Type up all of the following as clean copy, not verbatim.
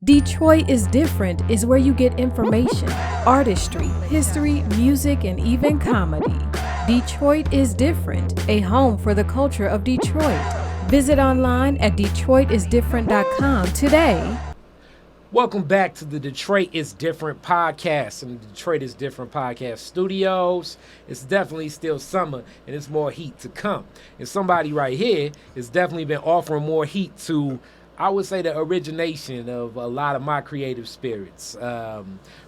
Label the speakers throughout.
Speaker 1: Detroit is Different is where you get information, artistry, history, music, and even comedy. Detroit is Different, a home for the culture of Detroit. Visit online at DetroitisDifferent.com today.
Speaker 2: Welcome back to the Detroit is Different podcast in the Detroit is Different podcast studios. It's definitely still summer and it's more heat to come. And somebody right here has definitely been offering more heat to, I would say, the origination of a lot of my creative spirits.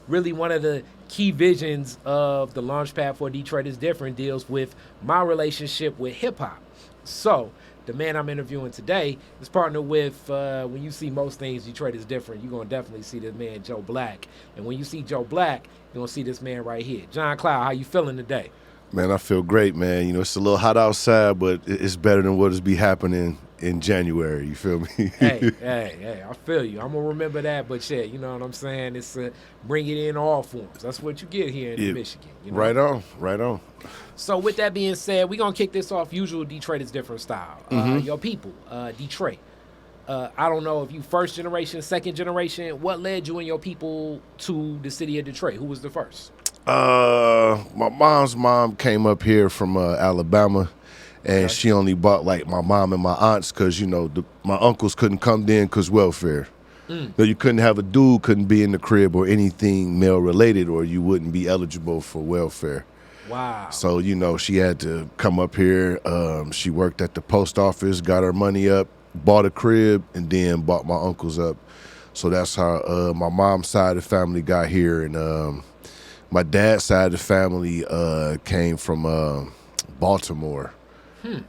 Speaker 2: Really one of the key visions of the Launchpad for Detroit is Different deals with my relationship with hip hop. So the man I'm interviewing today is partnered with, when you see most things Detroit is Different, you're going to definitely see this man, Joe Black. And when you see Joe Black, you're going to see this man right here. John Cloud, how you feeling today?
Speaker 3: Man, I feel great, man. You know, it's a little hot outside, but it's better than what is be happening in January. You feel me?
Speaker 2: hey, I feel you. I'm going to remember that, but yeah, you know what I'm saying? It's bring it in all forms. That's what you get here in Michigan. You know?
Speaker 3: Right on.
Speaker 2: So with that being said, we're going to kick this off usual Detroit is Different style. Your people, Detroit. I don't know if you first generation, second generation. What led you and your people to the city of Detroit? Who was the first?
Speaker 3: My mom's mom came up here from Alabama, and she only bought like my mom and my aunts because, you know, my uncles couldn't come then because welfare. So you couldn't have a dude couldn't be in the crib or anything male related, or you wouldn't be eligible for welfare.
Speaker 2: Wow.
Speaker 3: So, you know, she had to come up here. She worked at the post office, got her money up, bought a crib, and then bought my uncles up. So that's how my mom's side of the family got here. And my dad's side of the family came from Baltimore.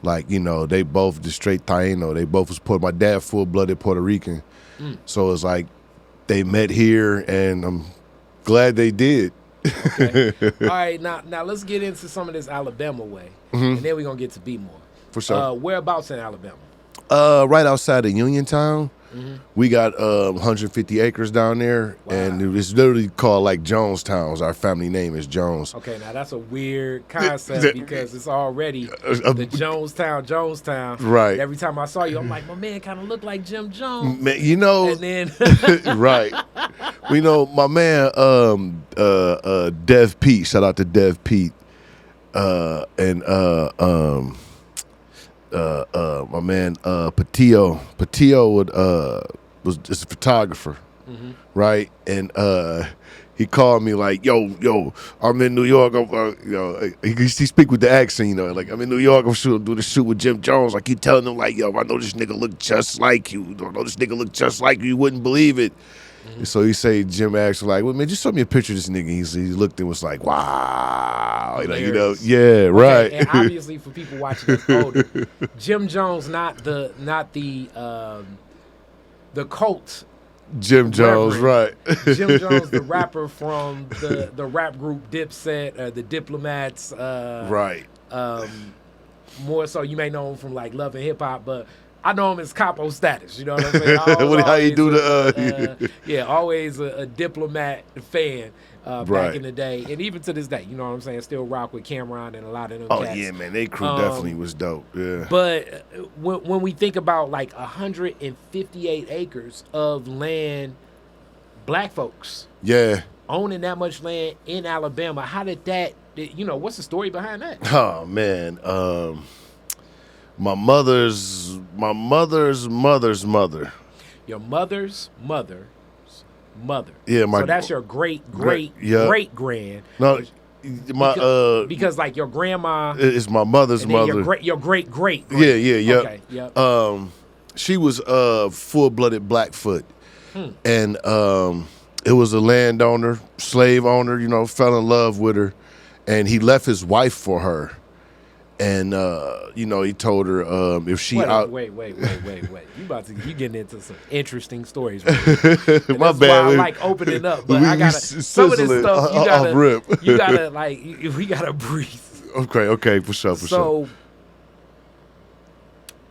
Speaker 3: Like, you know, they both the straight Taino. They both was my dad full-blooded Puerto Rican. So it's like they met here, and I'm glad they did.
Speaker 2: Okay. All right, now let's get into some of this Alabama way, and then we're going to get to Be-More.
Speaker 3: For sure.
Speaker 2: Whereabouts in Alabama?
Speaker 3: Right outside of Uniontown. We got 150 acres down there, and it's literally called like Jonestown. Our family name is Jones.
Speaker 2: Okay, now that's a weird concept because it's already the Jonestown.
Speaker 3: Right.
Speaker 2: Every time I saw you, I'm like, my man kind of looked like Jim Jones.
Speaker 3: Man, you know,
Speaker 2: and then
Speaker 3: right. We know my man, Dev Pete. Shout out to Dev Pete, and my man Patillo. Patillo was just a photographer, right? And he called me like, yo, I'm in New York. He speak with the accent, you know, like I'm in New York. I'm do the shoot with Jim Jones. I keep telling him like, yo, I know this nigga look just like you. I know this nigga look just like you. You wouldn't believe it. And so he say, Jim asked like, well, man, just show me a picture of this nigga. He looked and was like, wow, you know, yeah, right.
Speaker 2: And obviously, for people watching this older, Jim Jones, not the cult.
Speaker 3: Jim Jones, right?
Speaker 2: Jim Jones, the rapper from the rap group Dipset, the Diplomats,
Speaker 3: right.
Speaker 2: More so, you may know him from like Love and Hip Hop, but I know him as Capo Status. You know what I'm saying?
Speaker 3: How you do the?
Speaker 2: Always a Diplomat fan back
Speaker 3: right.
Speaker 2: in the day, and even to this day. You know what I'm saying? Still rock with Cameron and a lot of them
Speaker 3: Oh
Speaker 2: cats.
Speaker 3: yeah, man, they crew definitely was dope. Yeah.
Speaker 2: But when we think about like 158 acres of land, black folks, owning that much land in Alabama, how did that? You know, what's the story behind that?
Speaker 3: Oh man. My mother's mother's mother.
Speaker 2: Your mother's mother's mother.
Speaker 3: Yeah,
Speaker 2: so that's your great grand.
Speaker 3: No,
Speaker 2: because like your grandma
Speaker 3: is my mother's mother.
Speaker 2: Your great.
Speaker 3: Yeah.
Speaker 2: Okay, yep.
Speaker 3: She was full-blooded Blackfoot, and it was a landowner, slave owner. You know, fell in love with her, and he left his wife for her. And you know, he told her if she
Speaker 2: wait. You getting into some interesting stories. Right?
Speaker 3: My bad.
Speaker 2: Why I like opening up, but I gotta some of this stuff you gotta like we gotta breathe.
Speaker 3: Okay, for sure.
Speaker 2: So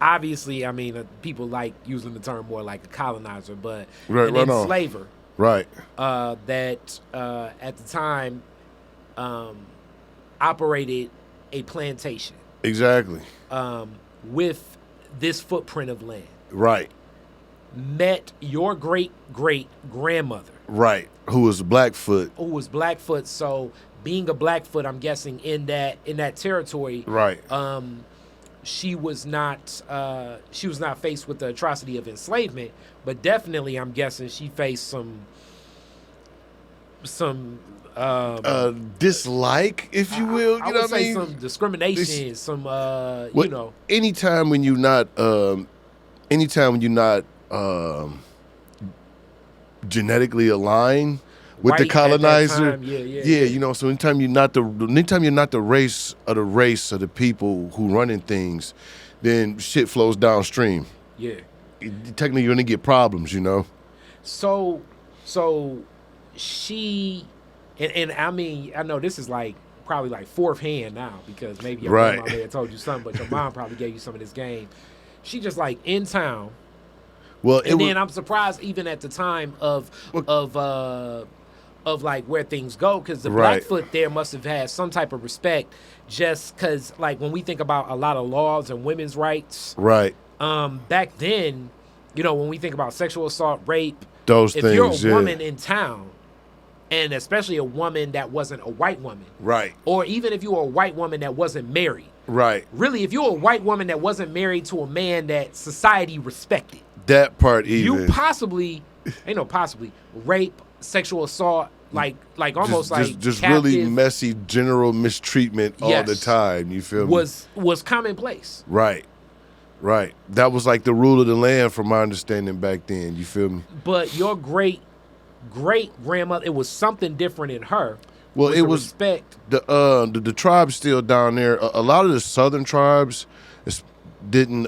Speaker 2: obviously, I mean, people like using the term more like a colonizer, but an enslaver,
Speaker 3: right?
Speaker 2: That at the time operated a plantation.
Speaker 3: Exactly.
Speaker 2: With this footprint of land.
Speaker 3: Right.
Speaker 2: met your great grandmother,
Speaker 3: Right. Who was Blackfoot.
Speaker 2: who was Blackfoot. So being a Blackfoot, I'm guessing in that territory,
Speaker 3: Right.
Speaker 2: she was not faced with the atrocity of enslavement, but definitely I'm guessing she faced some
Speaker 3: Dislike, if you will.
Speaker 2: I
Speaker 3: You know
Speaker 2: would
Speaker 3: what I
Speaker 2: say
Speaker 3: mean?
Speaker 2: some discrimination, some
Speaker 3: What- Anytime when you're not, genetically aligned with
Speaker 2: Right,
Speaker 3: the
Speaker 2: at that
Speaker 3: colonizer,
Speaker 2: time, yeah.
Speaker 3: you know. So anytime you're not the race of the people who running things, then shit flows downstream.
Speaker 2: Yeah.
Speaker 3: Technically, you're gonna get problems, you know.
Speaker 2: So she, and I mean, I know this is like probably like fourth hand now, because maybe your
Speaker 3: Right.
Speaker 2: grandma may have told you something, but your mom probably gave you some of this game. She just like in town,
Speaker 3: Well,
Speaker 2: and then I'm surprised even at the time of like where things go, because the
Speaker 3: Right.
Speaker 2: Blackfoot there must have had some type of respect, just because like when we think about a lot of laws and women's rights,
Speaker 3: right.
Speaker 2: back then, you know, when we think about sexual assault, rape,
Speaker 3: Those
Speaker 2: if
Speaker 3: things.
Speaker 2: you're a
Speaker 3: yeah.
Speaker 2: woman in town, and especially a woman that wasn't a white woman,
Speaker 3: Right.
Speaker 2: or even if you were a white woman that wasn't married,
Speaker 3: Right.
Speaker 2: really, if you're a white woman that wasn't married to a man that society respected,
Speaker 3: That part even.
Speaker 2: you possibly, rape, sexual assault, like almost like
Speaker 3: just
Speaker 2: captive,
Speaker 3: really messy general mistreatment all the
Speaker 2: Yes.
Speaker 3: time. You feel me?
Speaker 2: was commonplace.
Speaker 3: Right. Right. That was like the rule of the land from my understanding back then. You feel me?
Speaker 2: But your great grandmother, it was something different in her.
Speaker 3: Well,
Speaker 2: with
Speaker 3: it
Speaker 2: the
Speaker 3: was
Speaker 2: respect.
Speaker 3: the tribes still down there. A lot of the southern tribes didn't.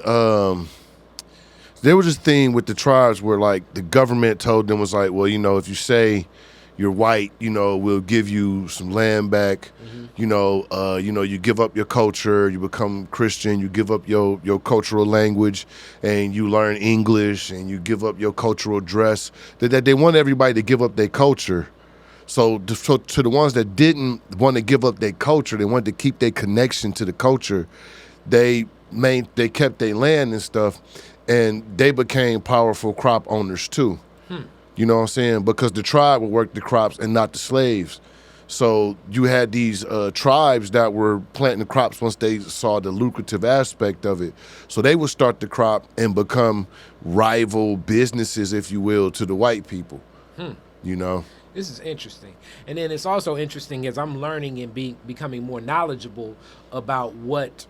Speaker 3: There was this thing with the tribes where like the government told them was like, well, you know, if you say you're white, you know, we'll give you some land back.
Speaker 2: Mm-hmm.
Speaker 3: You give up your culture, you become Christian, you give up your cultural language, and you learn English, and you give up your cultural dress. That they want everybody to give up their culture. So to the ones that didn't want to give up their culture, they wanted to keep their connection to the culture. They kept their land and stuff, and they became powerful crop owners too. You know what I'm saying? Because the tribe would work the crops and not the slaves. So you had these tribes that were planting the crops once they saw the lucrative aspect of it. So they would start the crop and become rival businesses, if you will, to the white people. You know?
Speaker 2: This is interesting. And then it's also interesting as I'm learning and becoming more knowledgeable about what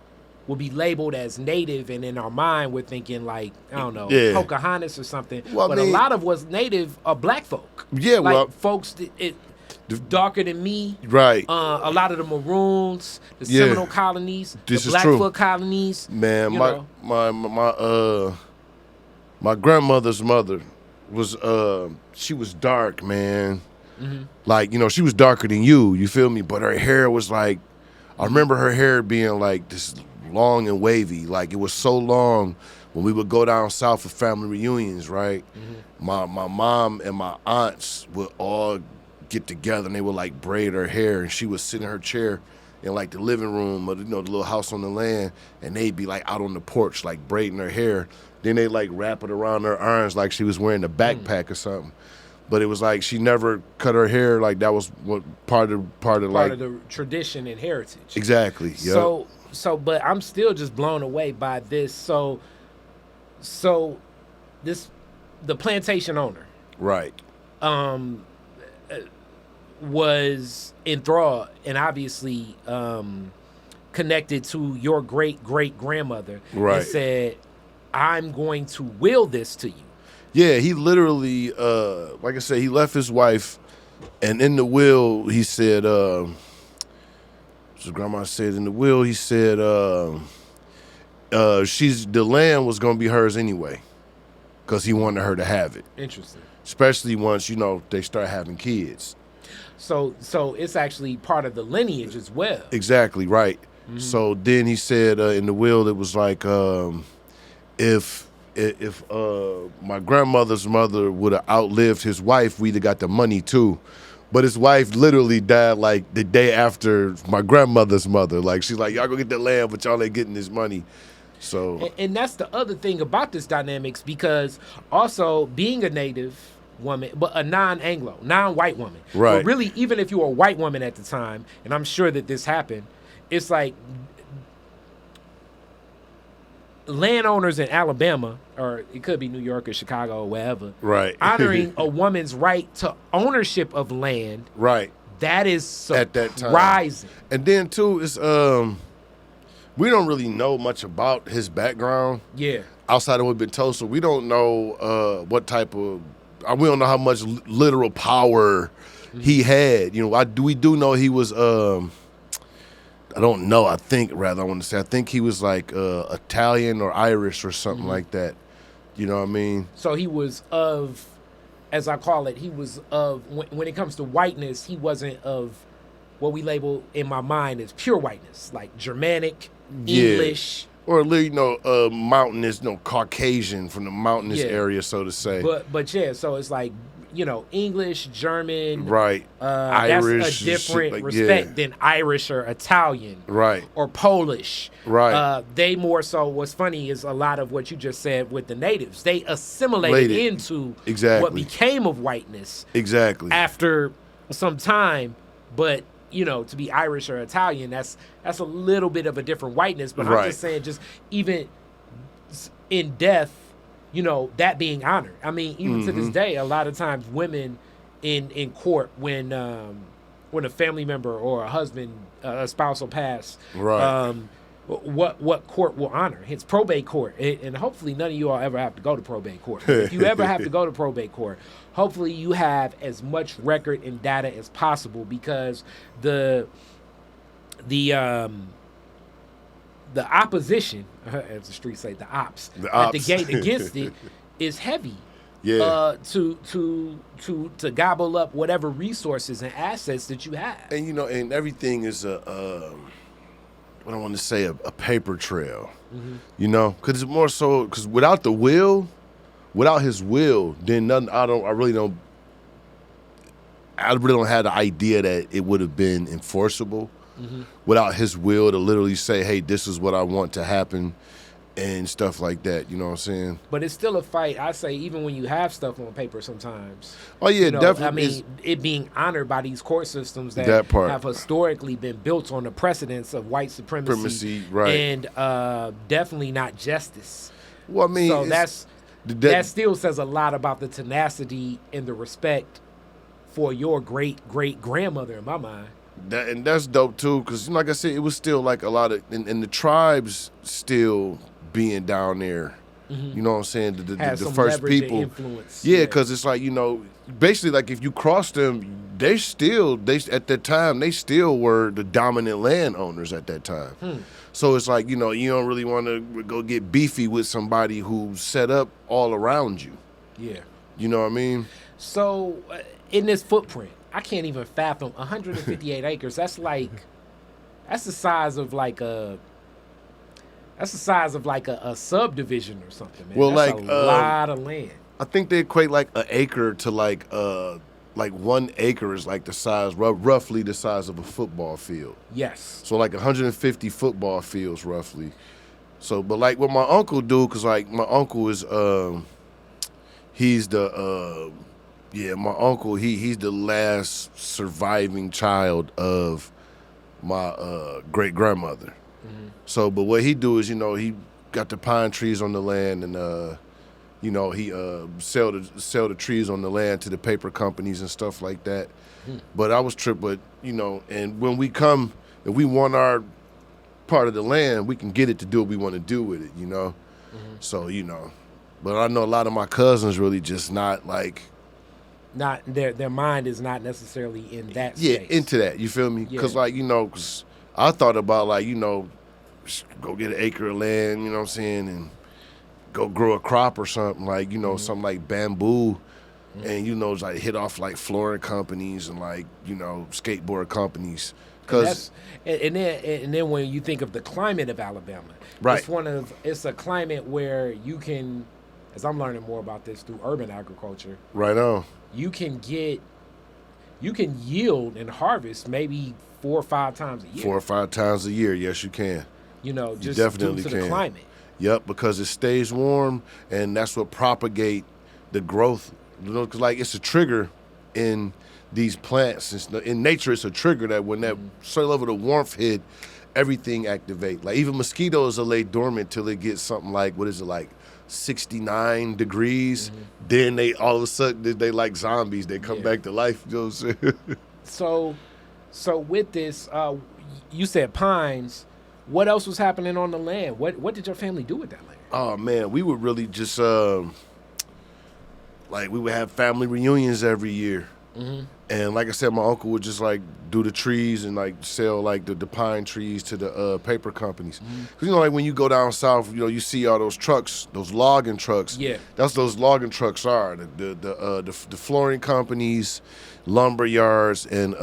Speaker 2: will be labeled as native, and in our mind we're thinking like, I don't know,
Speaker 3: Yeah.
Speaker 2: Pocahontas or something.
Speaker 3: Well,
Speaker 2: but a lot of what's native are black folk.
Speaker 3: Yeah,
Speaker 2: like
Speaker 3: well-
Speaker 2: folks darker than me.
Speaker 3: Right.
Speaker 2: A lot of the Maroons, the
Speaker 3: Yeah.
Speaker 2: Seminole colonies,
Speaker 3: This
Speaker 2: the
Speaker 3: is true.
Speaker 2: Blackfoot colonies.
Speaker 3: Man,
Speaker 2: you
Speaker 3: my
Speaker 2: know.
Speaker 3: my grandmother's mother was she was dark, man.
Speaker 2: Mm-hmm.
Speaker 3: Like, you know, she was darker than you feel me? But her hair was like, I remember her hair being like this long and wavy. Like, it was so long when we would go down south for family reunions, right?
Speaker 2: Mm-hmm.
Speaker 3: My mom and my aunts would all get together and they would like braid her hair, and she would sit in her chair in like the living room of, you know, the little house on the land, and they'd be like out on the porch like braiding her hair. Then they like wrap it around her arms like she was wearing a backpack or something. But it was like she never cut her hair. Like that was what part of
Speaker 2: the tradition and heritage.
Speaker 3: Exactly. Yep.
Speaker 2: So, but I'm still just blown away by this. So this, the plantation owner,
Speaker 3: Right.
Speaker 2: was enthralled and obviously connected to your great grandmother,
Speaker 3: Right.
Speaker 2: and said, "I'm going to will this to you."
Speaker 3: Yeah, he literally, like I said, he left his wife, and in the will, he said, so grandma said in the will, he said, the land was gonna be hers anyway, because he wanted her to have it,
Speaker 2: Interesting.
Speaker 3: especially once, you know, they start having kids.
Speaker 2: So it's actually part of the lineage as well.
Speaker 3: Exactly, right. So then he said in the will, it was like, if my grandmother's mother would have outlived his wife, we'd have got the money too. But his wife literally died like the day after my grandmother's mother. Like, she's like, y'all go get the land, but y'all ain't getting this money. So
Speaker 2: And that's the other thing about this dynamics, because also being a native woman, but a non-Anglo, non-white woman.
Speaker 3: Right.
Speaker 2: But really, even if you were a white woman at the time, and I'm sure that this happened, it's like landowners in Alabama, or it could be New York or Chicago or wherever,
Speaker 3: right.
Speaker 2: honoring a woman's right to ownership of land.
Speaker 3: Right.
Speaker 2: That is
Speaker 3: At that time.
Speaker 2: surprising.
Speaker 3: And then too, it's we don't really know much about his background.
Speaker 2: Yeah.
Speaker 3: Outside of what's been told, so we don't know what type of. We don't know how much literal power he had. You know, we do know he was. I don't know. I think he was like Italian or Irish or something like that. You know what I mean?
Speaker 2: So he was of, as I call it, he was of, when it comes to whiteness, he wasn't of what we label in my mind as pure whiteness, like Germanic, English.
Speaker 3: Or, mountainous, Caucasian from the mountainous area, so to say.
Speaker 2: But yeah, so it's like, English, German.
Speaker 3: Right. Irish.
Speaker 2: That's a different respect than Irish or Italian.
Speaker 3: Right.
Speaker 2: Or Polish.
Speaker 3: Right.
Speaker 2: They more so, what's funny is a lot of what you just said with the natives. They assimilated into what became of whiteness.
Speaker 3: Exactly.
Speaker 2: After some time, but, to be Irish or Italian, that's a little bit of a different whiteness. But I'm just saying, just even in death, that being honored. I mean, even to this day, a lot of times women in court, when a family member or a husband, a spouse will pass, what court will honor? It's probate court. And hopefully none of you all ever have to go to probate court. But if you ever have to go to probate court, hopefully you have as much record and data as possible, because the opposition, as the streets say, the ops at the gate against it is heavy.
Speaker 3: Yeah.
Speaker 2: To gobble up whatever resources and assets that you have.
Speaker 3: And and everything is what I want to say, a paper trail. Because it's more so, because without his will, then nothing. I really don't have the idea that it would have been enforceable. Without his will to literally say, hey, this is what I want to happen, and stuff like that. You know what I'm saying?
Speaker 2: But it's still a fight. I say, even when you have stuff on paper sometimes.
Speaker 3: Oh, yeah, definitely.
Speaker 2: I mean, it being honored by these court systems that have historically been built on the precedents of white supremacy.
Speaker 3: Right.
Speaker 2: And definitely not justice.
Speaker 3: Well, I mean,
Speaker 2: so that still says a lot about the tenacity and the respect for your great-great-grandmother, in my mind.
Speaker 3: And that's dope too, because like I said, it was still like a lot of, and the tribes still being down there. You know what I'm saying? The first people.
Speaker 2: Influence.
Speaker 3: Yeah, because it's like, basically like if you cross them, they at that time they still were the dominant landowners at that time. So it's like, you don't really want to go get beefy with somebody who's set up all around you.
Speaker 2: Yeah.
Speaker 3: You know what I mean?
Speaker 2: So in this footprint, I can't even fathom 158 acres. That's the size of like a subdivision or something, man.
Speaker 3: Well,
Speaker 2: that's a lot of land.
Speaker 3: I think they equate like an acre to like 1 acre is like the size, roughly the size of a football field.
Speaker 2: Yes.
Speaker 3: So like 150 football fields roughly. So, but like what my uncle do, because like my uncle is he's the my uncle, he's the last surviving child of my great grandmother. So, but what he do is, he got the pine trees on the land, and he sell the trees on the land to the paper companies and stuff like that. But I was tripped, but and when we come, if we want our part of the land, we can get it to do what we want to do with it, So but I know a lot of my cousins really just not like.
Speaker 2: Not their mind is not necessarily in that space.
Speaker 3: Yeah, into that. You feel me? Because
Speaker 2: Yeah.
Speaker 3: cause I thought about go get an acre of land, you know what I'm saying, and go grow a crop or something like, something like bamboo, and like hit off like flooring companies and like skateboard companies. Cause
Speaker 2: and then when you think of the climate of Alabama,
Speaker 3: right,
Speaker 2: it's a climate where you can, as I'm learning more about this through urban agriculture.
Speaker 3: Right on.
Speaker 2: You can yield and harvest maybe 4 or 5 times a year.
Speaker 3: 4 or 5 times a year, yes, you can.
Speaker 2: Just
Speaker 3: definitely
Speaker 2: due to the climate.
Speaker 3: Yep, because it stays warm, and that's what propagate the growth. You know, 'cause like it's a trigger in these plants. In nature, it's a trigger that when that certain level of warmth hit, everything activate. Like even mosquitoes are lay dormant till they get something like, what is it, like 69 degrees? Then they all of a sudden they like zombies. They come back to life. You know what I'm saying?
Speaker 2: So with this, you said pines. What else was happening on the land? What did your family do with that land?
Speaker 3: Oh man, we would really just like we would have family reunions every year. And like I said, my uncle would just like do the trees and like sell like the pine trees to the paper companies. Cause you know, like when you go down south, you know, you see all those trucks, those logging trucks.
Speaker 2: Yeah,
Speaker 3: that's what those logging trucks are. The flooring companies, lumber yards, and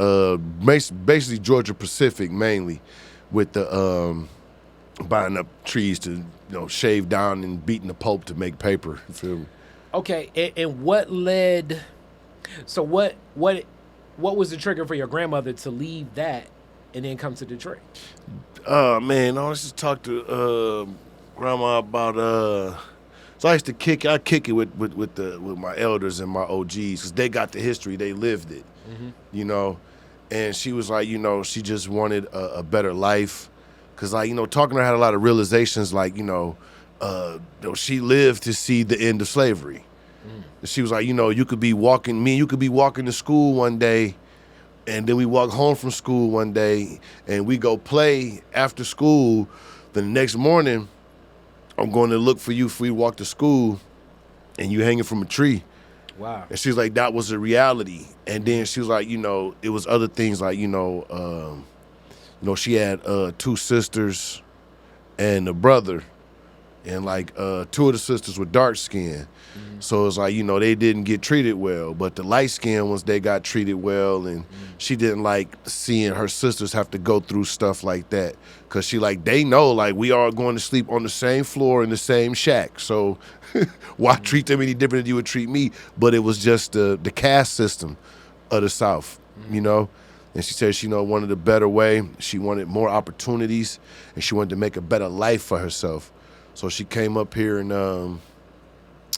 Speaker 3: basically Georgia Pacific mainly, with the buying up trees to shave down and beating the pulp to make paper. You feel me?
Speaker 2: Okay, and what led? So what was the trigger for your grandmother to leave that and then come to Detroit?
Speaker 3: Man, I just talked to grandma about so I kick it with my elders and my OGs because they got the history, they lived it, and she was like, she just wanted a better life, because like talking to her had a lot of realizations, like she lived to see the end of slavery. She was like, you could be walking to school one day, and then we walk home from school one day, and we go play after school. The next morning, I'm going to look for you if we walk to school, and you hanging from a tree.
Speaker 2: Wow.
Speaker 3: And she was like, that was a reality. And then she was like, it was other things like, she had 2 sisters and a brother. And like 2 of the sisters were dark skinned. So it's like, they didn't get treated well. But the light skinned ones, they got treated well. And she didn't like seeing her sisters have to go through stuff like that. Because she like, they know like we are going to sleep on the same floor in the same shack. So why treat them any different than you would treat me? But it was just the caste system of the South, And she said she wanted a better way. She wanted more opportunities. And she wanted to make a better life for herself. So she came up here and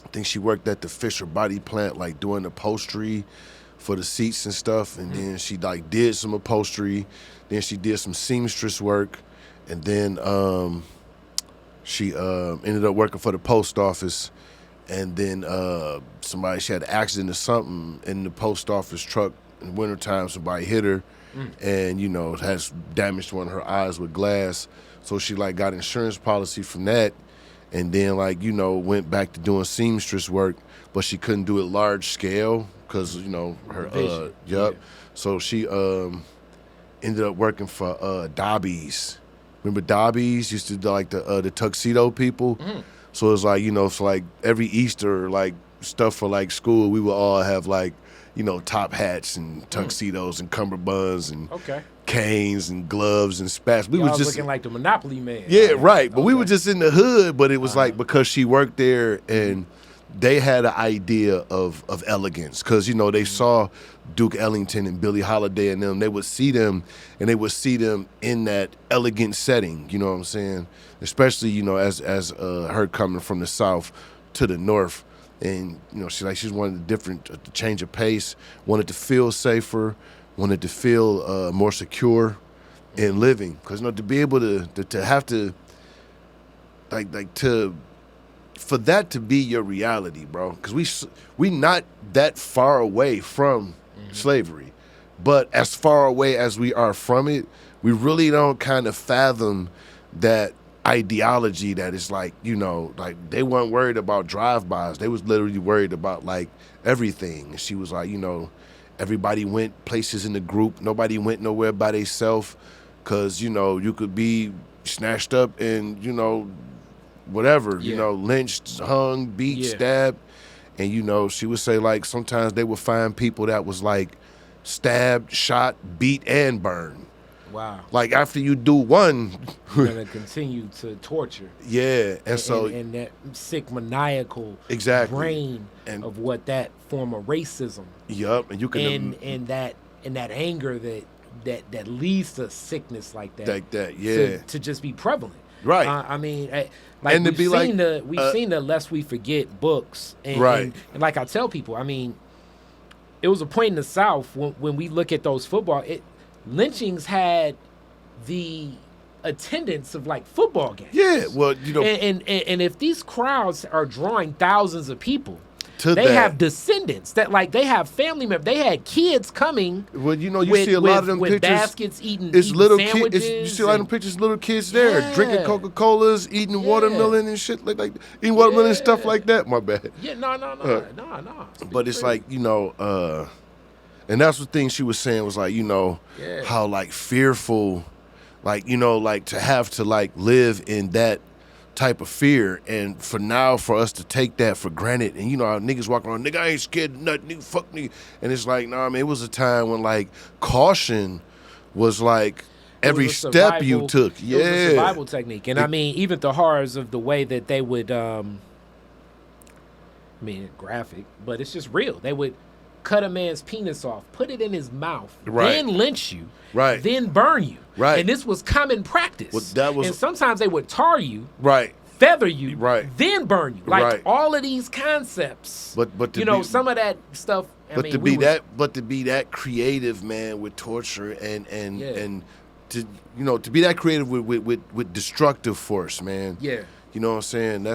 Speaker 3: I think she worked at the Fisher Body plant, like doing upholstery for the seats and stuff. And then she like did some upholstery. Then she did some seamstress work. And then she ended up working for the post office. And then she had an accident or something in the post office truck in the wintertime. Somebody hit her and, has damaged one of her eyes with glass. So she like got insurance policy from that. And then, went back to doing seamstress work, but she couldn't do it large scale because, her
Speaker 2: vision.
Speaker 3: Yep. Yeah. So she ended up working for Dobby's. Remember Dobby's used to do like the tuxedo people. So it's like, so like every Easter, like stuff for like school, we would all have like, top hats and tuxedos and cummerbunds and canes and gloves and spats. We was just
Speaker 2: looking like the Monopoly man.
Speaker 3: Yeah, right. But we were just in the hood. But it was like because she worked there and they had an idea of elegance because they saw Duke Ellington and Billie Holiday and them. They would see them and they would see them in that elegant setting. You know what I'm saying? Especially as her coming from the South to the North. And she wanted to change of pace, wanted to feel safer, wanted to feel more secure in living. Because to be able to have to for that to be your reality, bro. Because we not that far away from slavery, but as far away as we are from it, we really don't kind of fathom that ideology that is like they weren't worried about drive-bys. They was literally worried about like everything. And she was like, everybody went places in the group. Nobody went nowhere by themselves because you could be snatched up and whatever, lynched, hung, beat, stabbed. And she would say like sometimes they would find people that was like stabbed, shot, beat, and burned.
Speaker 2: Wow.
Speaker 3: Like after you do one,
Speaker 2: you're gonna continue to torture.
Speaker 3: Yeah.
Speaker 2: And
Speaker 3: so
Speaker 2: that sick maniacal brain of what that form of racism.
Speaker 3: Yup. And you can
Speaker 2: and that anger that leads to sickness like that.
Speaker 3: Like that, yeah.
Speaker 2: To just be prevalent.
Speaker 3: Right.
Speaker 2: I mean, like
Speaker 3: And to
Speaker 2: we've
Speaker 3: be like,
Speaker 2: seen the Lest We Forget books, and,
Speaker 3: Right.
Speaker 2: and like I tell people, I mean, it was a point in the South when we look at those lynchings had the attendance of like football games.
Speaker 3: Yeah, well,
Speaker 2: and if these crowds are drawing thousands of people,
Speaker 3: to
Speaker 2: they
Speaker 3: that,
Speaker 2: have descendants that like they have family members. They had kids coming.
Speaker 3: well, you
Speaker 2: with,
Speaker 3: see a lot of them
Speaker 2: with
Speaker 3: pictures.
Speaker 2: baskets eating.
Speaker 3: It's
Speaker 2: eating
Speaker 3: little
Speaker 2: sandwiches.
Speaker 3: kids. You see a lot of them pictures. Little kids there drinking
Speaker 2: Yeah.
Speaker 3: Coca-Colas, eating watermelon and shit like eating watermelon and stuff like that. My bad.
Speaker 2: Yeah, no.
Speaker 3: But it's like, and that's the thing she was saying was like, how like fearful, like, like to have to like live in that type of fear, and for us to take that for granted, and how niggas walk around, nigga, I ain't scared of nothing, nigga, fuck me, and it's like, nah, I mean, it was a time when like caution was like every step you took. Yeah,
Speaker 2: it was a survival technique, and I mean, even the horrors of the way that they would, I mean, graphic, but it's just real. They would cut a man's penis off, put it in his mouth, then lynch you, then burn you. And this was common practice.
Speaker 3: Well,
Speaker 2: and sometimes they would tar you, feather you, then burn you. Like all of these concepts.
Speaker 3: But
Speaker 2: some of that stuff.
Speaker 3: To be that creative, man, with torture and to be that creative with destructive force, man.
Speaker 2: Yeah.
Speaker 3: You know what I'm saying?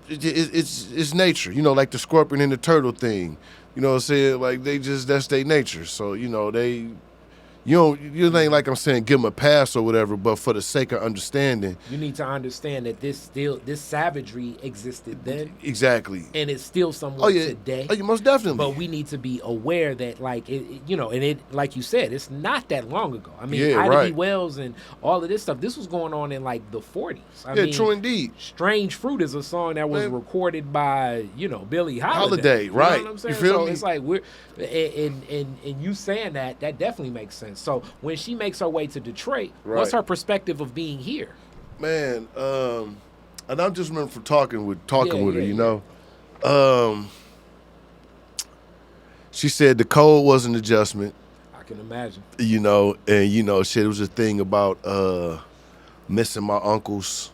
Speaker 3: It's nature, like the scorpion and the turtle thing. You know what I'm saying? Like that's their nature. So, you ain't like I'm saying give them a pass or whatever, but for the sake of understanding,
Speaker 2: you need to understand that this savagery existed then.
Speaker 3: Exactly.
Speaker 2: And it's still somewhat today.
Speaker 3: Oh, yeah, most definitely.
Speaker 2: But we need to be aware that like and it like you said, it's not that long ago. I mean, Ida B. Wells and all of this stuff, this was going on in like the 40s. I mean,
Speaker 3: true indeed.
Speaker 2: Strange Fruit is a song that was recorded by, Billie
Speaker 3: Holiday, right.
Speaker 2: You know what I'm saying?
Speaker 3: You feel me?
Speaker 2: It's like we're and you saying that definitely makes sense. So when she makes her way to Detroit, what's her perspective of being here?
Speaker 3: Man, and I'm just remember from talking with her, she said the cold was an adjustment.
Speaker 2: I can imagine.
Speaker 3: And shit, it was a thing about missing my uncles.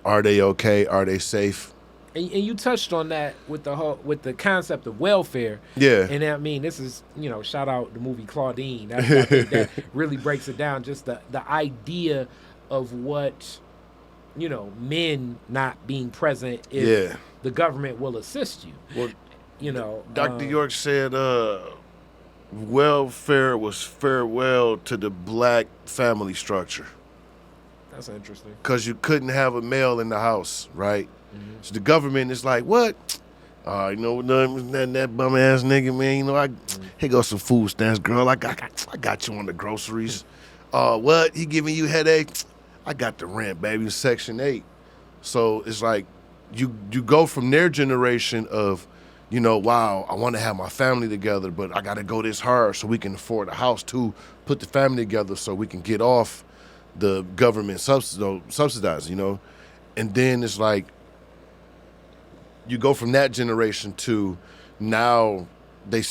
Speaker 3: Are they okay? Are they safe?
Speaker 2: And you touched on that with the concept of welfare.
Speaker 3: Yeah.
Speaker 2: And I mean, this is, shout out the movie Claudine. I think that really breaks it down. Just the idea of what, men not being present if the government will assist you.
Speaker 3: Well, Dr. York said welfare was farewell to the black family structure.
Speaker 2: That's interesting.
Speaker 3: Because you couldn't have a male in the house, right? So the government is like, what? That bum ass nigga, man. Here goes some food stamps, girl. I got you on the groceries. What? He giving you headache? I got the rent, baby. Section 8. So it's like you go from their generation of, wow, I want to have my family together, but I got to go this hard so we can afford a house to put the family together so we can get off the government subsidizing, And then it's like, you go from that generation to now they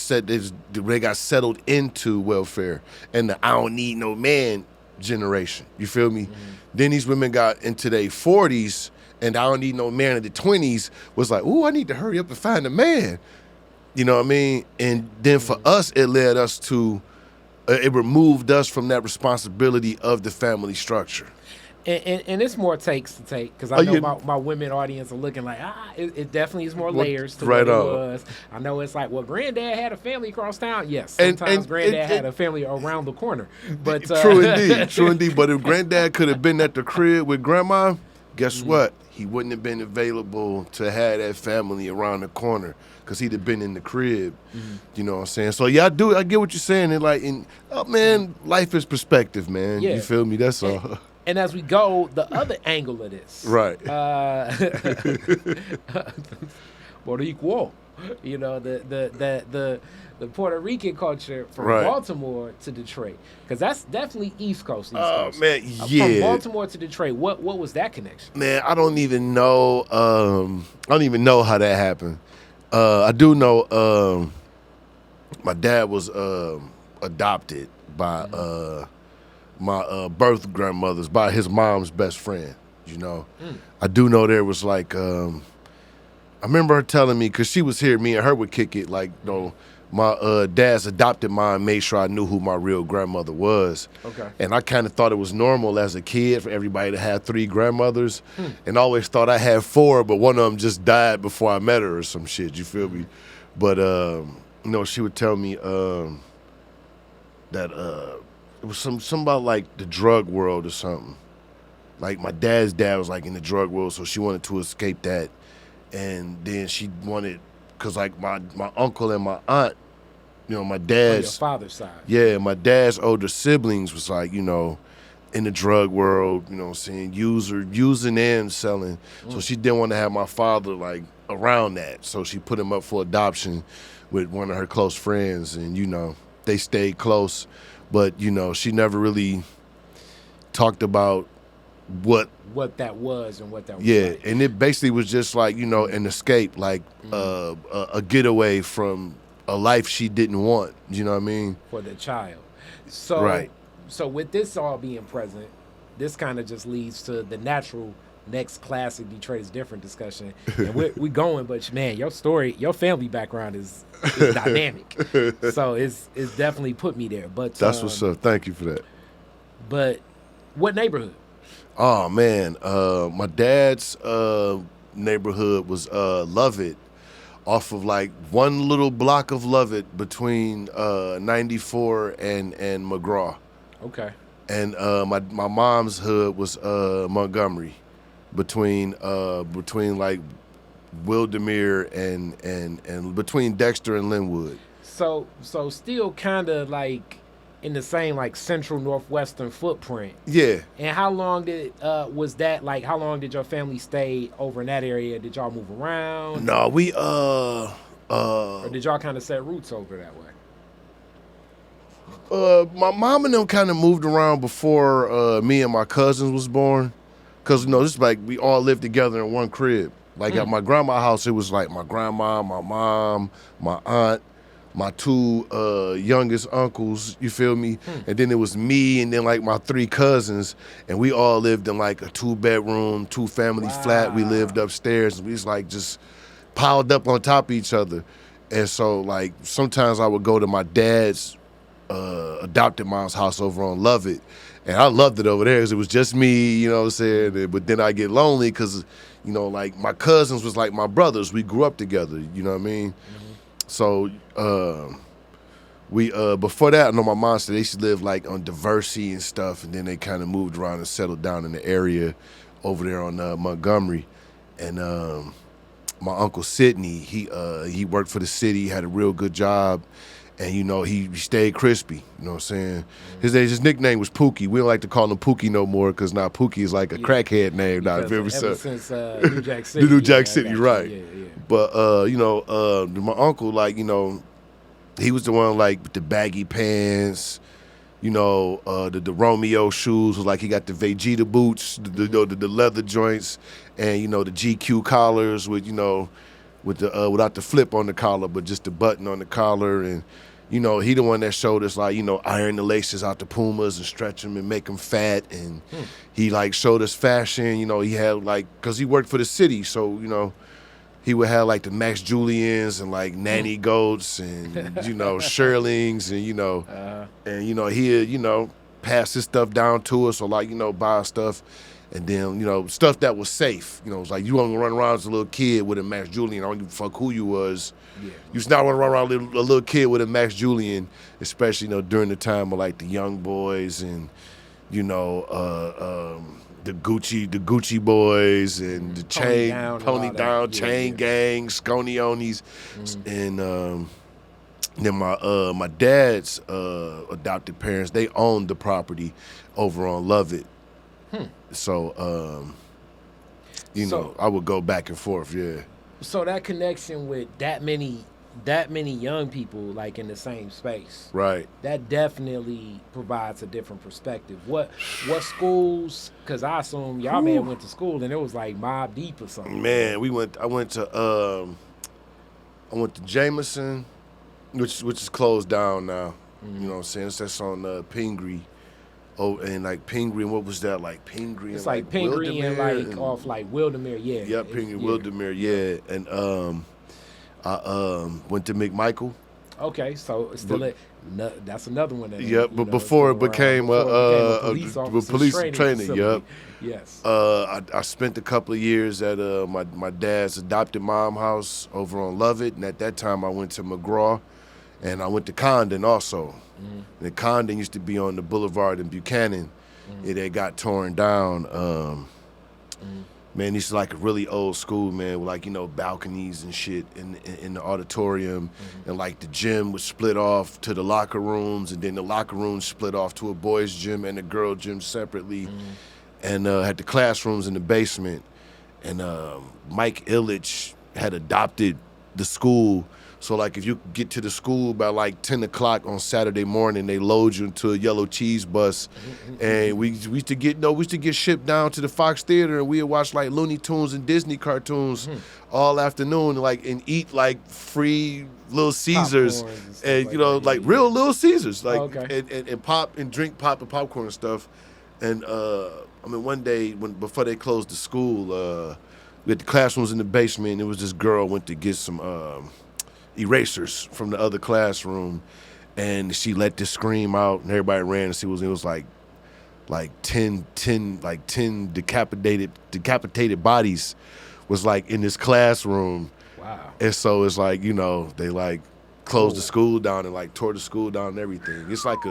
Speaker 3: got settled into welfare and the I don't need no man generation. You feel me? Then these women got into their 40s and I don't need no man in the 20s was like, ooh, I need to hurry up and find a man. You know what I mean? And then for us, it led us to, it removed us from that responsibility of the family structure.
Speaker 2: And it's more takes to take because I know my women audience are looking like it definitely is more layers to what it was. I know it's like, well, granddad had a family across town. Yes, sometimes granddad had a family around the corner. But
Speaker 3: true indeed. But if granddad could have been at the crib with grandma, guess what? He wouldn't have been available to have that family around the corner because he'd have been in the crib. You know what I'm saying? So I get what you're saying. And man, life is perspective, man. You feel me? That's all.
Speaker 2: And as we go, the other angle of this,
Speaker 3: right?
Speaker 2: Boricua, the Puerto Rican culture from Baltimore to Detroit, because that's definitely East Coast.
Speaker 3: Man,
Speaker 2: from Baltimore to Detroit, what was that connection?
Speaker 3: Man, I don't even know. I don't even know how that happened. I do know. My dad was adopted by my birth grandmother's by his mom's best friend. You know, I do know there was like I remember her telling me because she was here, me and her would kick it like my dad's adopted mom made sure I knew who my real grandmother was.
Speaker 2: Okay.
Speaker 3: And I kind of thought it was normal as a kid for everybody to have 3 grandmothers, and always thought I had 4, but one of them just died before I met her or some shit. You feel me? But she would tell me that it was some about like the drug world or something. Like my dad's dad was like in the drug world, so she wanted to escape that, and then she wanted, cause like my uncle and my aunt, my dad's
Speaker 2: on your father's side.
Speaker 3: Yeah, my dad's older siblings was like, in the drug world, saying using and selling. So she didn't want to have my father like around that. So she put him up for adoption with one of her close friends, and they stayed close, but she never really talked about what
Speaker 2: that was and what that was.
Speaker 3: Yeah,
Speaker 2: like.
Speaker 3: and it basically was just like, an escape, like a getaway from a life she didn't want. You know what I mean?
Speaker 2: For the child. So,
Speaker 3: right.
Speaker 2: So with this all being present, this kind of just leads to the natural next classic Detroit is different discussion. And we going, but man, your story, your family background is dynamic. So it's definitely put me there. But
Speaker 3: that's what's up. Thank you for that.
Speaker 2: But what neighborhood?
Speaker 3: Oh man, my dad's neighborhood was Lovett, off of like one little block of Lovett between 94 and McGraw.
Speaker 2: Okay.
Speaker 3: And my mom's hood was Montgomery, between like Wildermere and between Dexter and Linwood.
Speaker 2: So still kind of like in the same like central northwestern footprint.
Speaker 3: Yeah.
Speaker 2: And how long was that, like how long did your family stay over in that area? Did y'all move around?
Speaker 3: No, we
Speaker 2: or did y'all kind of set roots over that way?
Speaker 3: My mom and them kind of moved around before me and my cousins was born, cause this like we all lived together in one crib. Like at my grandma's house, it was like my grandma, my mom, my aunt, my 2 youngest uncles, you feel me? And then it was me and then like my 3 cousins, and we all lived in like a 2-bedroom, 2-family flat. We lived upstairs, and we was like just piled up on top of each other. And so like sometimes I would go to my dad's adopted mom's house over on Lovett, and I loved it over there because it was just me, you know what I'm saying? But then I get lonely because, like my cousins was like my brothers. We grew up together, you know what I mean? So we before that, I know my mom said they used to live like on Diversey and stuff, and then they kind of moved around and settled down in the area over there on Montgomery. And my uncle Sidney, he worked for the city, had a real good job, and he stayed crispy. You know what I'm saying? His nickname was Pookie. We don't like to call him Pookie no more because now Pookie is like a crackhead name now.
Speaker 2: Ever since New Jack City.
Speaker 3: The New Jack City, right?
Speaker 2: Yeah.
Speaker 3: But my uncle, like he was the one like with the baggy pants, the Romeo shoes. Was like he got the Vegeta boots, the leather joints, and the GQ collars with with the without the flip on the collar, but just the button on the collar. And he the one that showed us like iron the laces out the Pumas and stretch them and make them fat. And he like showed us fashion. He had like, because he worked for the city, so he would have like the Max Julians and like Nanny Goats and Shirlings and he'd pass his stuff down to us, or like buy stuff. And then, stuff that was safe. It was like you want to run around as a little kid with a Max Julian. I don't give a fuck who you was. Yeah. You was not want to run around a little kid with a Max Julian, especially, during the time of like the Young Boys and, the Gucci Boys and the Pony Down, Chain Gang, Sconionis. And then my dad's adopted parents, they owned the property over on Lovett. So, I would go back and forth, yeah.
Speaker 2: So that connection with that many young people, like in the same space,
Speaker 3: right?
Speaker 2: That definitely provides a different perspective. What schools? Because I assume y'all may have went to school and it was like Mobb Deep or something.
Speaker 3: Man, I went to Jameson, which is closed down now. You know what I'm saying? That's on Pingree. Oh, and like Pingree, what was that? Like Pingree
Speaker 2: It's
Speaker 3: and
Speaker 2: like Pingree and
Speaker 3: Wildermere
Speaker 2: like off like Wildermere, yeah.
Speaker 3: Yep, Pingree, Wildermere, yeah. And I went to McMichael.
Speaker 2: Okay, so it's still that's another one. That
Speaker 3: Yep, but before it became
Speaker 2: a police
Speaker 3: training.
Speaker 2: facility.
Speaker 3: Yep.
Speaker 2: Yes.
Speaker 3: I spent a couple of years at my dad's adopted mom house over on Lovett, and at that time I went to McGraw, and I went to Condon also. Mm-hmm. And Condon used to be on the boulevard in Buchanan. Mm-hmm. It got torn down. Man, this is like a really old school, man, with like, balconies and shit in the auditorium. Mm-hmm. And like the gym was split off to the locker rooms, and then the locker rooms split off to a boys' gym and a girl gym separately. Mm-hmm. And had the classrooms in the basement. And Mike Illich had adopted the school. So like if you get to the school by like 10 o'clock on Saturday morning, they load you into a yellow cheese bus. And we used to get shipped down to the Fox Theater, and we'd watch like Looney Tunes and Disney cartoons all afternoon, and eat like free Little Caesars and like real Little Caesars, like and pop and drink pop and popcorn and stuff. And one day before they closed the school, we had the classrooms in the basement, and there was this girl went to get some erasers from the other classroom, and she let this scream out, and everybody ran and see what it was like 10 decapitated bodies was like in this classroom. Wow. And so it's like, they like closed the school down and like tore the school down and everything. It's like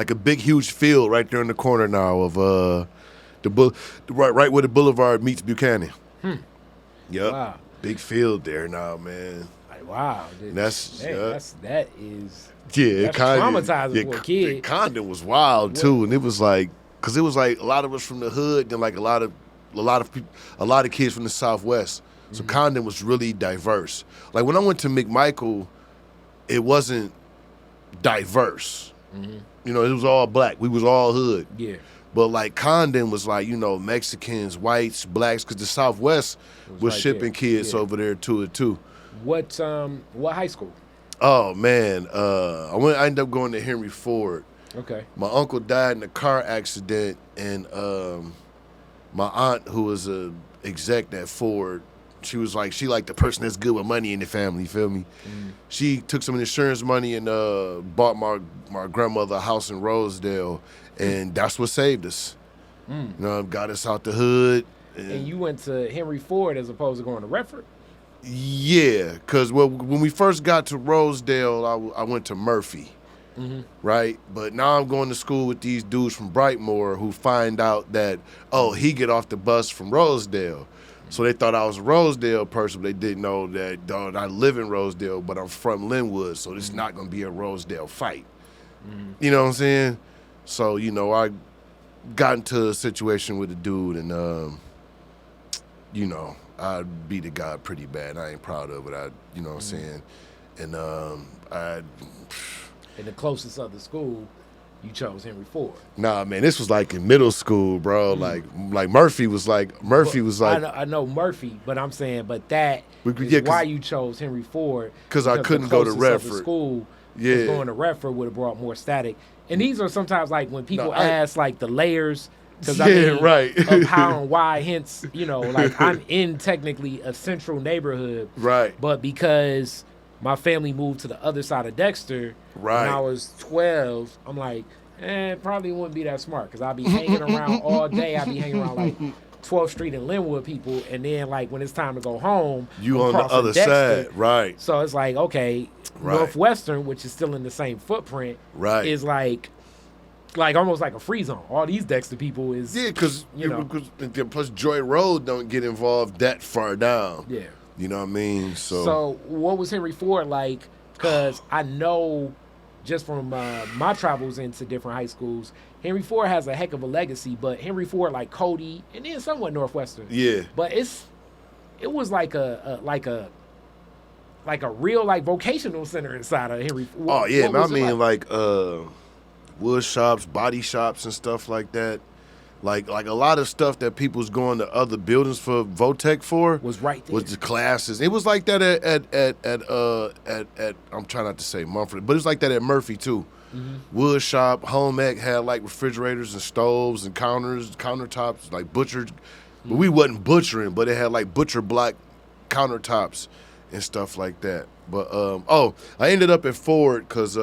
Speaker 3: a big huge field right there in the corner now of right where the boulevard meets Buchanan. Yep. Wow. Big field there now, man.
Speaker 2: Wow,
Speaker 3: that's
Speaker 2: traumatizing for a kid.
Speaker 3: Condon was wild too, and it was like, cause it was like a lot of us from the hood, and like a lot of kids from the Southwest. So Condon was really diverse. Like when I went to McMichael, it wasn't diverse. It was all black. We was all hood. Yeah. But like Condon was like, Mexicans, whites, blacks, cause the Southwest was shipping kids over there too.
Speaker 2: What high school?
Speaker 3: Oh man, I ended up going to Henry Ford. Okay. My uncle died in a car accident, and my aunt, who was a exec at Ford, she like the person that's good with money in the family. You feel me? She took some insurance money and bought my grandmother a house in Rosedale, and that's what saved us. Got us out the hood.
Speaker 2: And you went to Henry Ford as opposed to going to Redford?
Speaker 3: Yeah, because when we first got to Rosedale, I went to Murphy, right? But now I'm going to school with these dudes from Brightmoor who find out that, he get off the bus from Rosedale. So they thought I was a Rosedale person, but they didn't know that I live in Rosedale, but I'm from Linwood, so it's not going to be a Rosedale fight. You know what I'm saying? So, I got into a situation with a dude, and, I beat a guy pretty bad. I ain't proud of it. You know what I'm saying? And
Speaker 2: in the closest other school, you chose Henry Ford.
Speaker 3: Nah, man, this was like in middle school, bro. Like Murphy was like.
Speaker 2: I know Murphy, but I'm saying, that is why you chose Henry Ford.
Speaker 3: Because I couldn't go to Redford.
Speaker 2: School, going to Redford would have brought more static. And these are sometimes like when people ask like the layers.
Speaker 3: Right.
Speaker 2: Of how and why, hence, like I'm in technically a central neighborhood.
Speaker 3: Right.
Speaker 2: But because my family moved to the other side of Dexter when I was 12, I'm like, it probably wouldn't be that smart because I'll be hanging around all day. I'll be hanging around like 12th Street and Linwood people. And then like when it's time to go home,
Speaker 3: you on the other side. Right.
Speaker 2: So it's like, okay, Northwestern, which is still in the same footprint, is like almost like a free zone. All these Dexter people is
Speaker 3: because plus Joy Road don't get involved that far down.
Speaker 2: Yeah,
Speaker 3: you know what I mean.
Speaker 2: So what was Henry Ford like? Because I know just from my travels into different high schools, Henry Ford has a heck of a legacy. But Henry Ford, like Cody, and then somewhat Northwestern.
Speaker 3: Yeah,
Speaker 2: but it was like a real like vocational center inside of Henry Ford.
Speaker 3: Oh yeah, I mean like wood shops, body shops, and stuff like that. Like a lot of stuff that people was going to other buildings for Votech for
Speaker 2: Was right there.
Speaker 3: was the classes. It was like that at I'm trying not to say Mumford, but it was like that at Murphy too. Wood shop, home ec had like refrigerators and stoves and countertops, like butchered. But we wasn't butchering, but it had like butcher block countertops and stuff like that. But I ended up at Ford because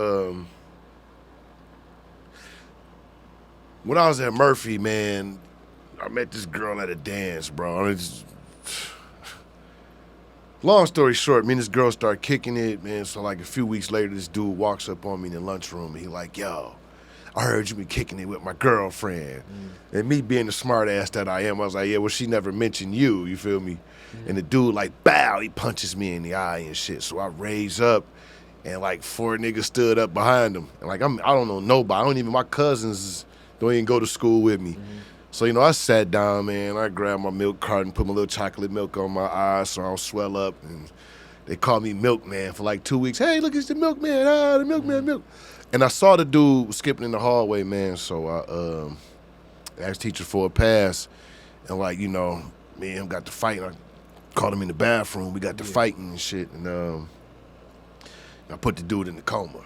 Speaker 3: when I was at Murphy, man, I met this girl at a dance, bro. I mean, long story short, me and this girl started kicking it, man. So like a few weeks later, this dude walks up on me in the lunchroom and he like, yo, I heard you been kicking it with my girlfriend. And me being the smart ass that I am, I was like, yeah, well, she never mentioned you feel me? And the dude like, bow, he punches me in the eye and shit. So I raise up and like 4 niggas stood up behind him. And like, I don't know nobody. My cousins don't even go to school with me. So, I sat down, man. I grabbed my milk carton, put my little chocolate milk on my eyes so I don't swell up. And they called me Milkman for like 2 weeks. Hey, look, it's the Milkman. The Milkman, milk. And I saw the dude skipping in the hallway, man. So I asked teacher for a pass. And like, me and him got to fighting. I called him in the bathroom. We got to fighting and shit. And I put the dude in the coma.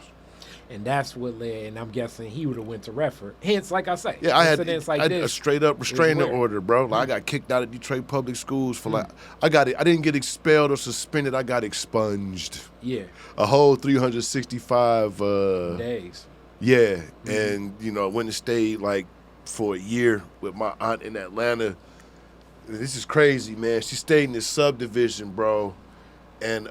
Speaker 2: And that's what led, and I'm guessing he would have went to Redford. Hence, like I say,
Speaker 3: I had
Speaker 2: like
Speaker 3: a straight up restraining order, bro. Like I got kicked out of Detroit public schools for like I didn't get expelled or suspended. I got expunged.
Speaker 2: Yeah.
Speaker 3: A whole 365
Speaker 2: days.
Speaker 3: Yeah, and went and stayed like for a year with my aunt in Atlanta. This is crazy, man. She stayed in this subdivision, bro, and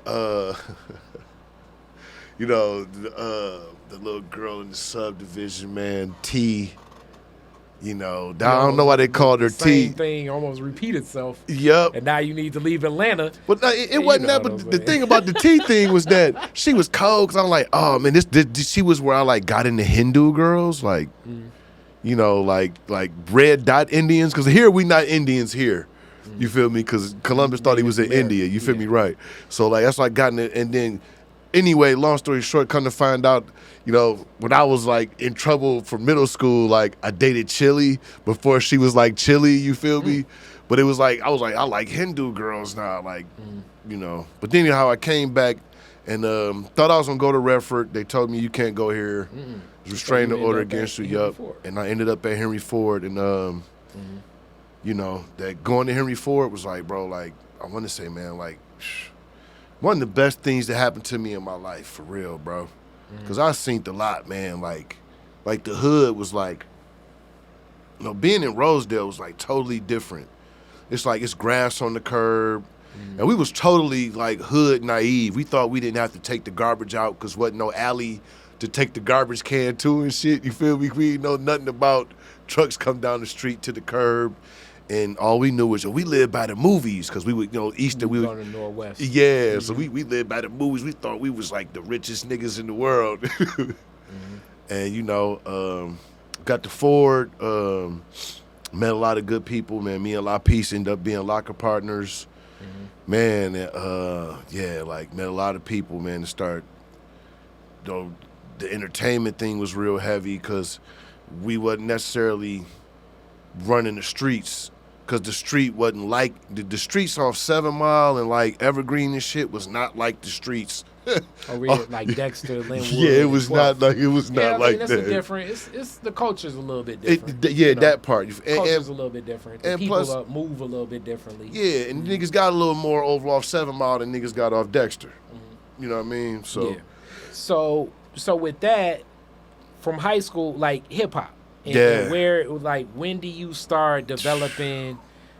Speaker 3: the little girl in the subdivision, man, T. I don't know why they called her T.
Speaker 2: Same thing almost repeat itself.
Speaker 3: Yep.
Speaker 2: And now you need to leave Atlanta.
Speaker 3: But it wasn't that. But the thing about the T thing was that she was cold. Cause I'm like, oh man, this she was where I like got into Hindu girls, like, like red dot Indians. Cause here we not Indians here. You feel me? Cause Columbus thought he was in India. You feel me? Right. So like that's why I got in it, and then. Anyway, long story short, come to find out, when I was like in trouble for middle school, like I dated Chili before she was like Chili, you feel me? But it was like, I was like, I like Hindu girls now, like, But then how I came back and thought I was going to go to Redford. They told me you can't go here. Restraining order against you, yup. And I ended up at Henry Ford. And, that going to Henry Ford was like, bro, like, I want to say, man, like, one of the best things that happened to me in my life, for real, bro. Because I seen a lot, man. Like the hood was like, being in Rosedale was like totally different. It's like it's grass on the curb. And we was totally like hood naive. We thought we didn't have to take the garbage out because wasn't no alley to take the garbage can to and shit. You feel me? We didn't know nothing about trucks come down the street to the curb. And all we knew was we lived by the movies because we would, Easter. We
Speaker 2: would go to Northwest.
Speaker 3: Yeah, so we lived by the movies. We thought we was like the richest niggas in the world. And, got to Ford, met a lot of good people, man. Me and La Peace ended up being locker partners. Man, met a lot of people, man, to start, the entertainment thing was real heavy because we wasn't necessarily running the streets because the street wasn't like the streets off 7 Mile and like Evergreen and shit was not like the streets.
Speaker 2: Like Dexter, Linwood.
Speaker 3: Yeah, it was not like
Speaker 2: that's
Speaker 3: that.
Speaker 2: Different. It's the culture's a little bit different.
Speaker 3: That part.
Speaker 2: Culture's a little bit different. And people
Speaker 3: plus,
Speaker 2: move a little bit differently.
Speaker 3: Yeah, and niggas got a little more over off 7 Mile than niggas got off Dexter. You know what I mean? So,
Speaker 2: yeah. So with that, from high school, like hip hop. And where, like, when do you start developing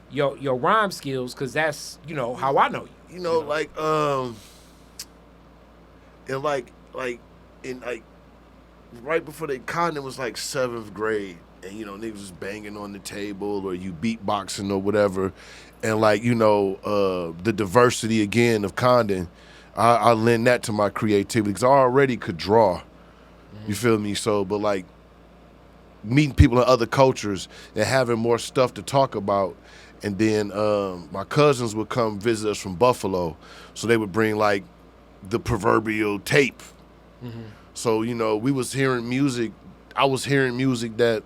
Speaker 2: your rhyme skills? Because that's, how I know you.
Speaker 3: Right before they cotton, it was like 7th grade. And, niggas was banging on the table or you beatboxing or whatever. And, the diversity, again, of Condon, I lend that to my creativity because I already could draw. You feel me? So, but, like, meeting people in other cultures and having more stuff to talk about. And then my cousins would come visit us from Buffalo. So they would bring like the proverbial tape. So, we was hearing music. I was hearing music that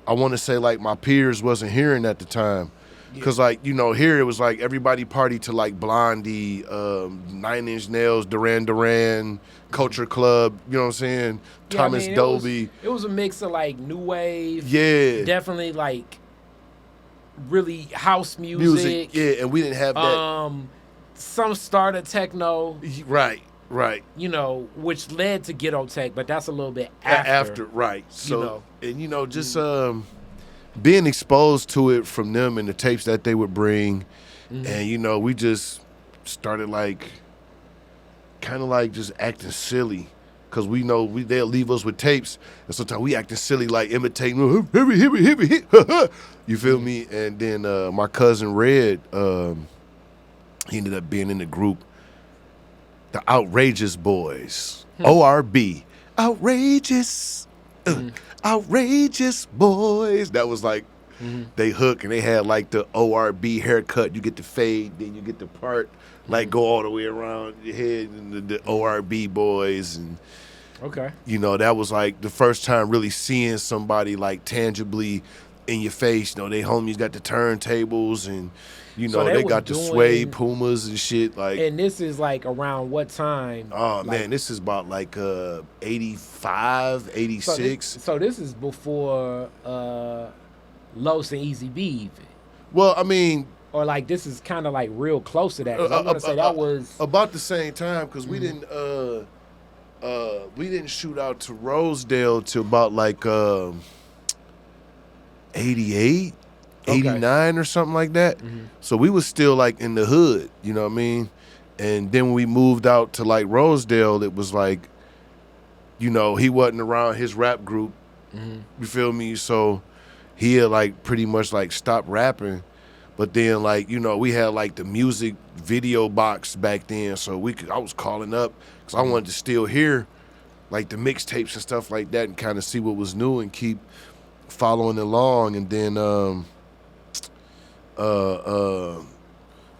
Speaker 3: I want to say like my peers wasn't hearing at the time. Because, like, you know, here it was like everybody partied to like Blondie, 9 Inch Nails, Duran Duran, Culture Club, you know what I'm saying?
Speaker 2: Yeah,
Speaker 3: Thomas Dolby.
Speaker 2: It was a mix of like new wave.
Speaker 3: Yeah.
Speaker 2: Definitely like really house music.
Speaker 3: Yeah, and we didn't have that.
Speaker 2: Some starter techno.
Speaker 3: Right.
Speaker 2: You know, which led to ghetto tech, but that's a little bit after.
Speaker 3: Right. So,
Speaker 2: you know.
Speaker 3: And, you know, just being exposed to it from them and the tapes that they would bring. And, you know, we just started like, kind of like just acting silly. Because we know they'll leave us with tapes. And sometimes we acting silly, like imitating, you feel me? And then my cousin Red, he ended up being in the group, the Outrageous Boys, ORB. Outrageous. Outrageous Boys. That was like they hook, and they had like the ORB haircut. You get the fade, then you get the part like go all the way around your head, and the ORB Boys. And you know, that was like the first time really seeing somebody like tangibly in your face. You know, they homies got the turntables, and you know, they got the suede Pumas and shit. Like,
Speaker 2: and this is like around what time?
Speaker 3: Oh
Speaker 2: like,
Speaker 3: man, this is about like 85, 86.
Speaker 2: So this is before Los and Easy B even.
Speaker 3: Well, I mean,
Speaker 2: or like this is kind of like real close to that. I'm gonna say that was
Speaker 3: about the same time, because we didn't shoot out to Rosedale till about like 88, 89 or something like that. So we was still like in the hood, you know what I mean? And then when we moved out to like Rosedale, it was like, you know, he wasn't around his rap group. You feel me? So he had like pretty much like stopped rapping. But then like, you know, we had like the music video box back then. So I was calling up because I wanted to still hear like the mixtapes and stuff like that and kind of see what was new and keep following along. And then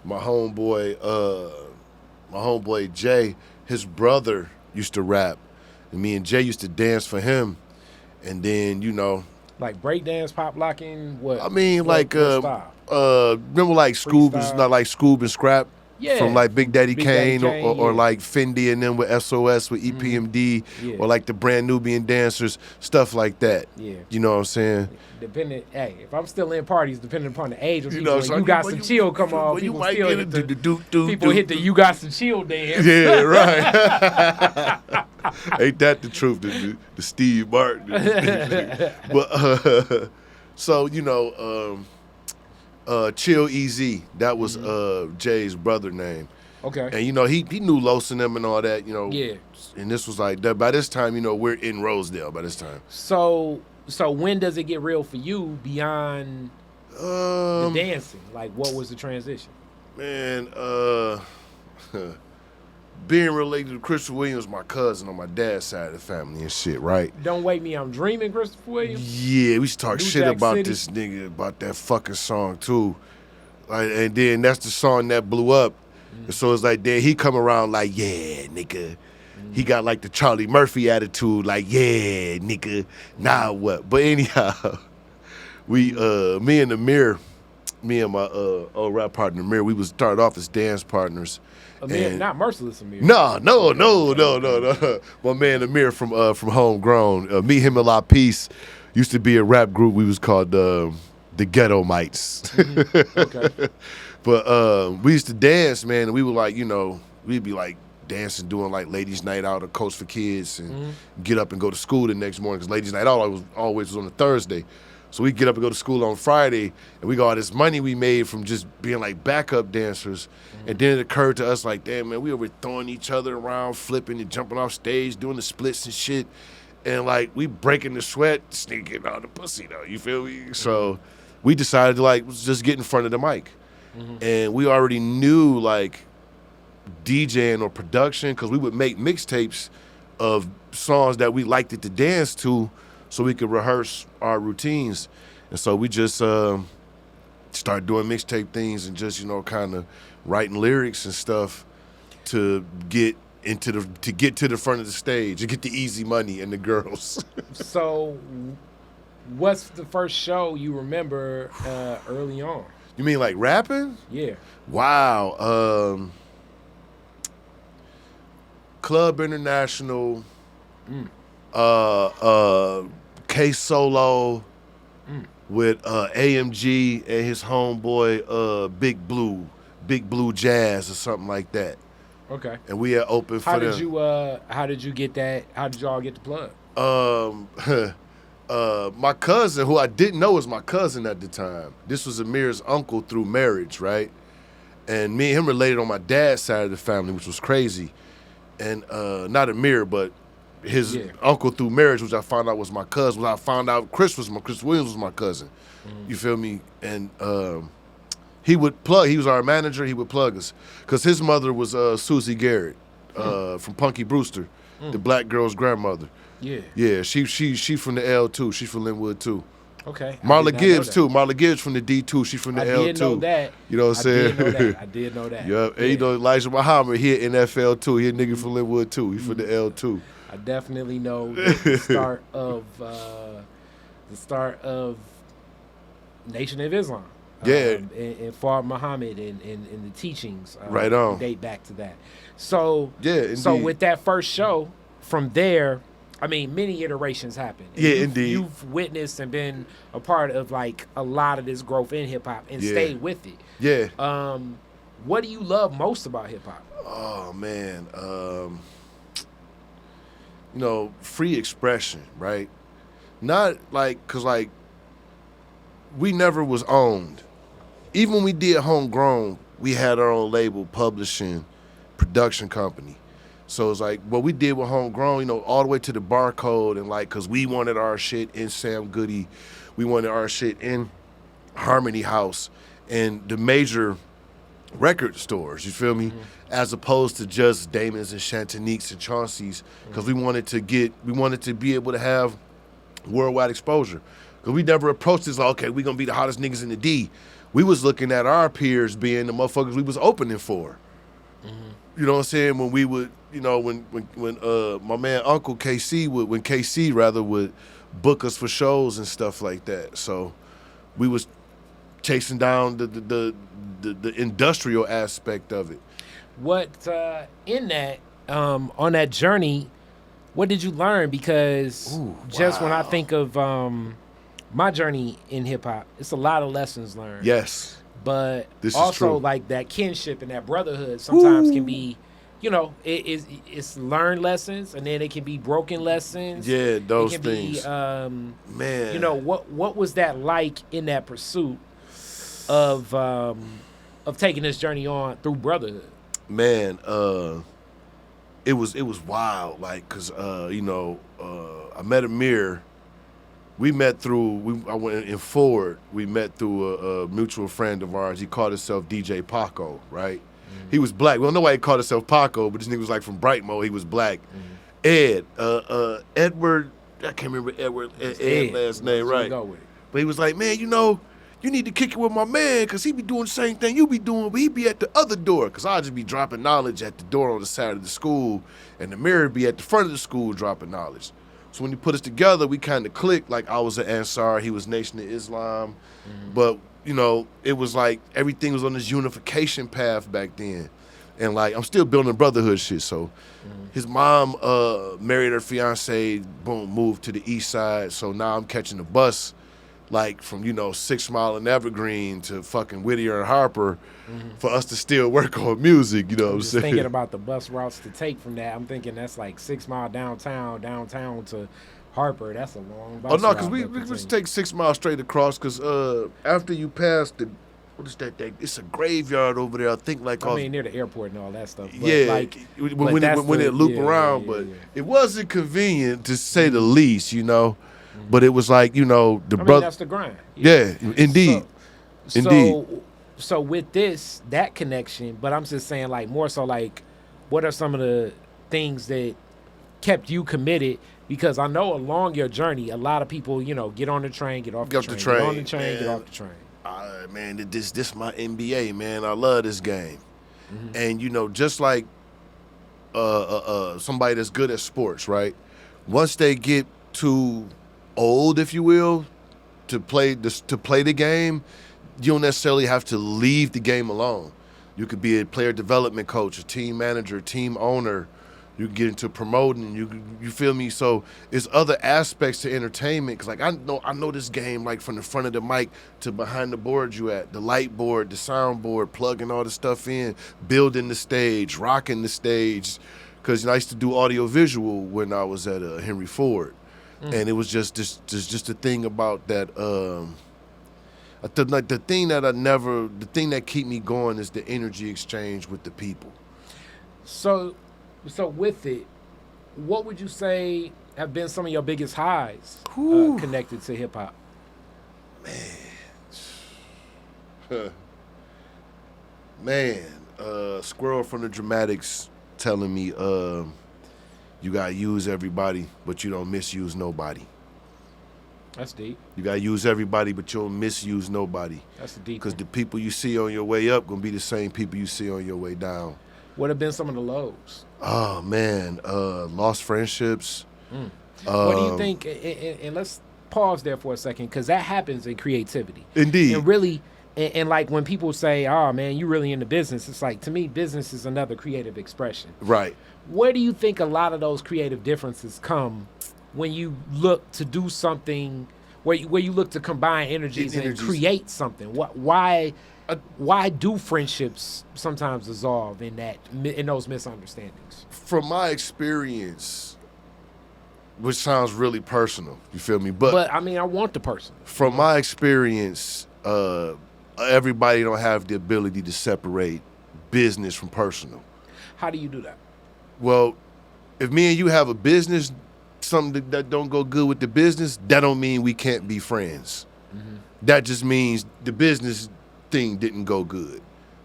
Speaker 3: my homeboy Jay, his brother used to rap, and me and Jay used to dance for him. And then, you know,
Speaker 2: like breakdance, pop locking, what?
Speaker 3: I mean,
Speaker 2: what
Speaker 3: remember like Scoob, not like Scoob and Scrap, from like Big Daddy Kane, or like Fendi and then with SOS with EPMD, or like the Brand Nubian Dancers, stuff like that. You know what I'm saying?
Speaker 2: Depending, if I'm still in parties, depending upon the age of people, so you got some chill come on, people still hit the you got some chill dance.
Speaker 3: Yeah, right. Ain't that the truth? The Steve Martin. But so you know, Chill Easy, that was Jay's brother name.
Speaker 2: Okay.
Speaker 3: And you know, he knew Los and them and all that. You know.
Speaker 2: Yeah.
Speaker 3: And this was like that. By this time, you know, we're in Rosedale. By this time.
Speaker 2: So when does it get real for you beyond the dancing? Like, what was the transition?
Speaker 3: Man, being related to Christopher Williams, my cousin on my dad's side of the family and shit, right?
Speaker 2: Don't Wake Me, I'm Dreaming, Christopher Williams?
Speaker 3: Yeah, we used to talk
Speaker 2: New
Speaker 3: shit
Speaker 2: Jack
Speaker 3: about
Speaker 2: City.
Speaker 3: this nigga, about that fucking song too. Like, and then that's the song that blew up. And so it's like, then he come around like, yeah, nigga. He got like the Charlie Murphy attitude, like, yeah, nigga, nah what? But anyhow, me and Amir, me and my old rap partner Amir, we was started off as dance partners.
Speaker 2: Amir, not Merciless Amir.
Speaker 3: No. My man Amir from Homegrown. Me, him, and La Peace used to be a rap group. We was called the Ghetto Mites.
Speaker 2: Okay.
Speaker 3: But we used to dance, man, and we were like, you know, we'd be like dancing, doing like ladies' night out or Coach for Kids, and get up and go to school the next morning, because ladies' night out always was on a Thursday. So we get up and go to school on Friday, and we got all this money we made from just being like backup dancers. And then it occurred to us like, damn, man, we were throwing each other around, flipping and jumping off stage, doing the splits and shit. And like, we breaking the sweat, sneaking out the pussy though, you feel me? So we decided to like, just get in front of the mic. And we already knew like DJing or production, because we would make mixtapes of songs that we liked it to dance to, so we could rehearse our routines. And so we just started doing mixtape things and just, you know, kind of writing lyrics and stuff to get to the front of the stage and get the easy money and the girls.
Speaker 2: So What's the first show you remember early on?
Speaker 3: You mean like rapping?
Speaker 2: Yeah.
Speaker 3: Wow. Club International. K Solo with AMG and his homeboy Big Blue Jazz or something like that.
Speaker 2: Okay.
Speaker 3: And we had open for them.
Speaker 2: How did you get that? How did y'all get the plug?
Speaker 3: My cousin, who I didn't know was my cousin at the time. This was Amir's uncle through marriage, right? And me and him related on my dad's side of the family, which was crazy. And not Amir, but his uncle through marriage, which I found out was my cousin. I found out Chris Williams was my cousin. You feel me? And he would plug. He was our manager. He would plug us because his mother was Susie Garrett from Punky Brewster, the black girl's grandmother. Yeah. She from the L too. She's from Linwood too.
Speaker 2: Okay.
Speaker 3: Marla Gibbs too. Marla Gibbs from the D too. She's from the L too.
Speaker 2: I did know that.
Speaker 3: You know what I'm saying?
Speaker 2: I did know that.
Speaker 3: Yep. And you know Elijah Muhammad, he at NFL too. He a nigga from Linwood too. He from the L too.
Speaker 2: I definitely know the start of Nation of Islam.
Speaker 3: Yeah.
Speaker 2: And Fard Muhammad and the teachings.
Speaker 3: Right on.
Speaker 2: Date back to that. So
Speaker 3: yeah.
Speaker 2: So with that first show, from there, I mean, many iterations happened.
Speaker 3: Indeed.
Speaker 2: You've witnessed and been a part of like a lot of this growth in hip hop and stayed with it.
Speaker 3: Yeah.
Speaker 2: What do you love most about hip hop?
Speaker 3: Oh man. Free expression, right? Not like, cause like we never was owned. Even when we did homegrown, we had our own label, publishing, production company. So it's like what we did with homegrown, all the way to the barcode and like, cause we wanted our shit in Sam Goody, we wanted our shit in Harmony House and the major record stores, you feel me? As opposed to just Damon's and Chantonique's and Chauncey's, because we wanted to be able to have worldwide exposure. Because we never approached this like, okay, we gonna be the hottest niggas in the D. We was looking at our peers being the motherfuckers we was opening for. You know what I'm saying? When we would, when my man Uncle KC when KC would book us for shows and stuff like that. So we was chasing down the industrial aspect of it.
Speaker 2: What in that on that journey, what did you learn? Because when I think of my journey in hip hop, it's a lot of lessons learned.
Speaker 3: Yes,
Speaker 2: but
Speaker 3: this
Speaker 2: also
Speaker 3: is true.
Speaker 2: Like that kinship and that brotherhood sometimes can be, it's learned lessons and then it can be broken lessons.
Speaker 3: Yeah, those
Speaker 2: it can
Speaker 3: things.
Speaker 2: Be,
Speaker 3: man,
Speaker 2: what was that like in that pursuit of taking this journey on through brotherhood?
Speaker 3: Man, it was wild. Like, cause I met Amir. We met through. I went in Ford. We met through a mutual friend of ours. He called himself DJ Paco, right? He was black. We don't know why he called himself Paco, but this nigga was like from Brightmo. He was black. Edward. I can't remember Ed last name, right? But he was like, man, you need to kick it with my man because he be doing the same thing you be doing, but he be at the other door because I'll just be dropping knowledge at the door on the side of the school and the mirror be at the front of the school dropping knowledge. So when he put us together, we kind of clicked. Like I was an Ansar, he was Nation of Islam. But, it was like everything was on this unification path back then. And like I'm still building brotherhood shit. So his mom married her fiance, boom, moved to the east side. So now I'm catching the bus like from, 6 Mile and Evergreen to fucking Whittier and Harper for us to still work on music, what I'm saying?
Speaker 2: Thinking about the bus routes to take from that, I'm thinking that's like 6 Mile downtown to Harper. That's a long bus
Speaker 3: route. Oh, no,
Speaker 2: because
Speaker 3: we just take 6 Mile straight across because after you pass what is that thing? It's a graveyard over there, I think like
Speaker 2: near the airport and all that stuff. But
Speaker 3: yeah,
Speaker 2: like,
Speaker 3: when it loop around, but it wasn't convenient to say the least, But it was like, brother.
Speaker 2: That's the grind.
Speaker 3: Yeah, indeed. Indeed.
Speaker 2: So with that connection, but I'm just saying like more so like what are some of the things that kept you committed? Because I know along your journey, a lot of people, get on the train, get off the train. Get on the train, get off the train.
Speaker 3: Man, this my NBA, man. I love this game. And, just like somebody that's good at sports, right? Once they get too old, if you will, play the game, you don't necessarily have to leave the game alone. You could be a player development coach, a team manager, team owner. You get into promoting. You feel me? So it's other aspects to entertainment. Cause like I know this game like from the front of the mic to behind the board you at, the light board, the sound board, plugging all the stuff in, building the stage, rocking the stage. Cause I used to do audio visual when I was at Henry Ford, and it was just a thing about that. The thing that keep me going is the energy exchange with the people.
Speaker 2: So with it, what would you say have been some of your biggest highs connected to hip hop?
Speaker 3: Man, Squirrel from the Dramatics telling me you gotta use everybody, but you don't misuse nobody.
Speaker 2: That's deep.
Speaker 3: You gotta use everybody, but you don't misuse nobody.
Speaker 2: That's the deep.
Speaker 3: Because the people you see on your way up gonna be the same people you see on your way down.
Speaker 2: What have been some of the lows?
Speaker 3: Oh man, lost friendships.
Speaker 2: What do you think? And let's pause there for a second, because that happens in creativity.
Speaker 3: Indeed.
Speaker 2: And really, and like when people say, "Oh man, you really into business," it's like, to me, business is another creative expression.
Speaker 3: Right.
Speaker 2: Where do you think a lot of those creative differences come when you look to do something, where you look to combine energies and create something? Why do friendships sometimes dissolve in those misunderstandings?
Speaker 3: From my experience, which sounds really personal, you feel me? But
Speaker 2: I mean, I want the person.
Speaker 3: From my experience, everybody don't have the ability to separate business from personal.
Speaker 2: How do you do that?
Speaker 3: Well, if me and you have a business, something that don't go good with the business, that don't mean we can't be friends. Mm-hmm. That just means the business thing didn't go good.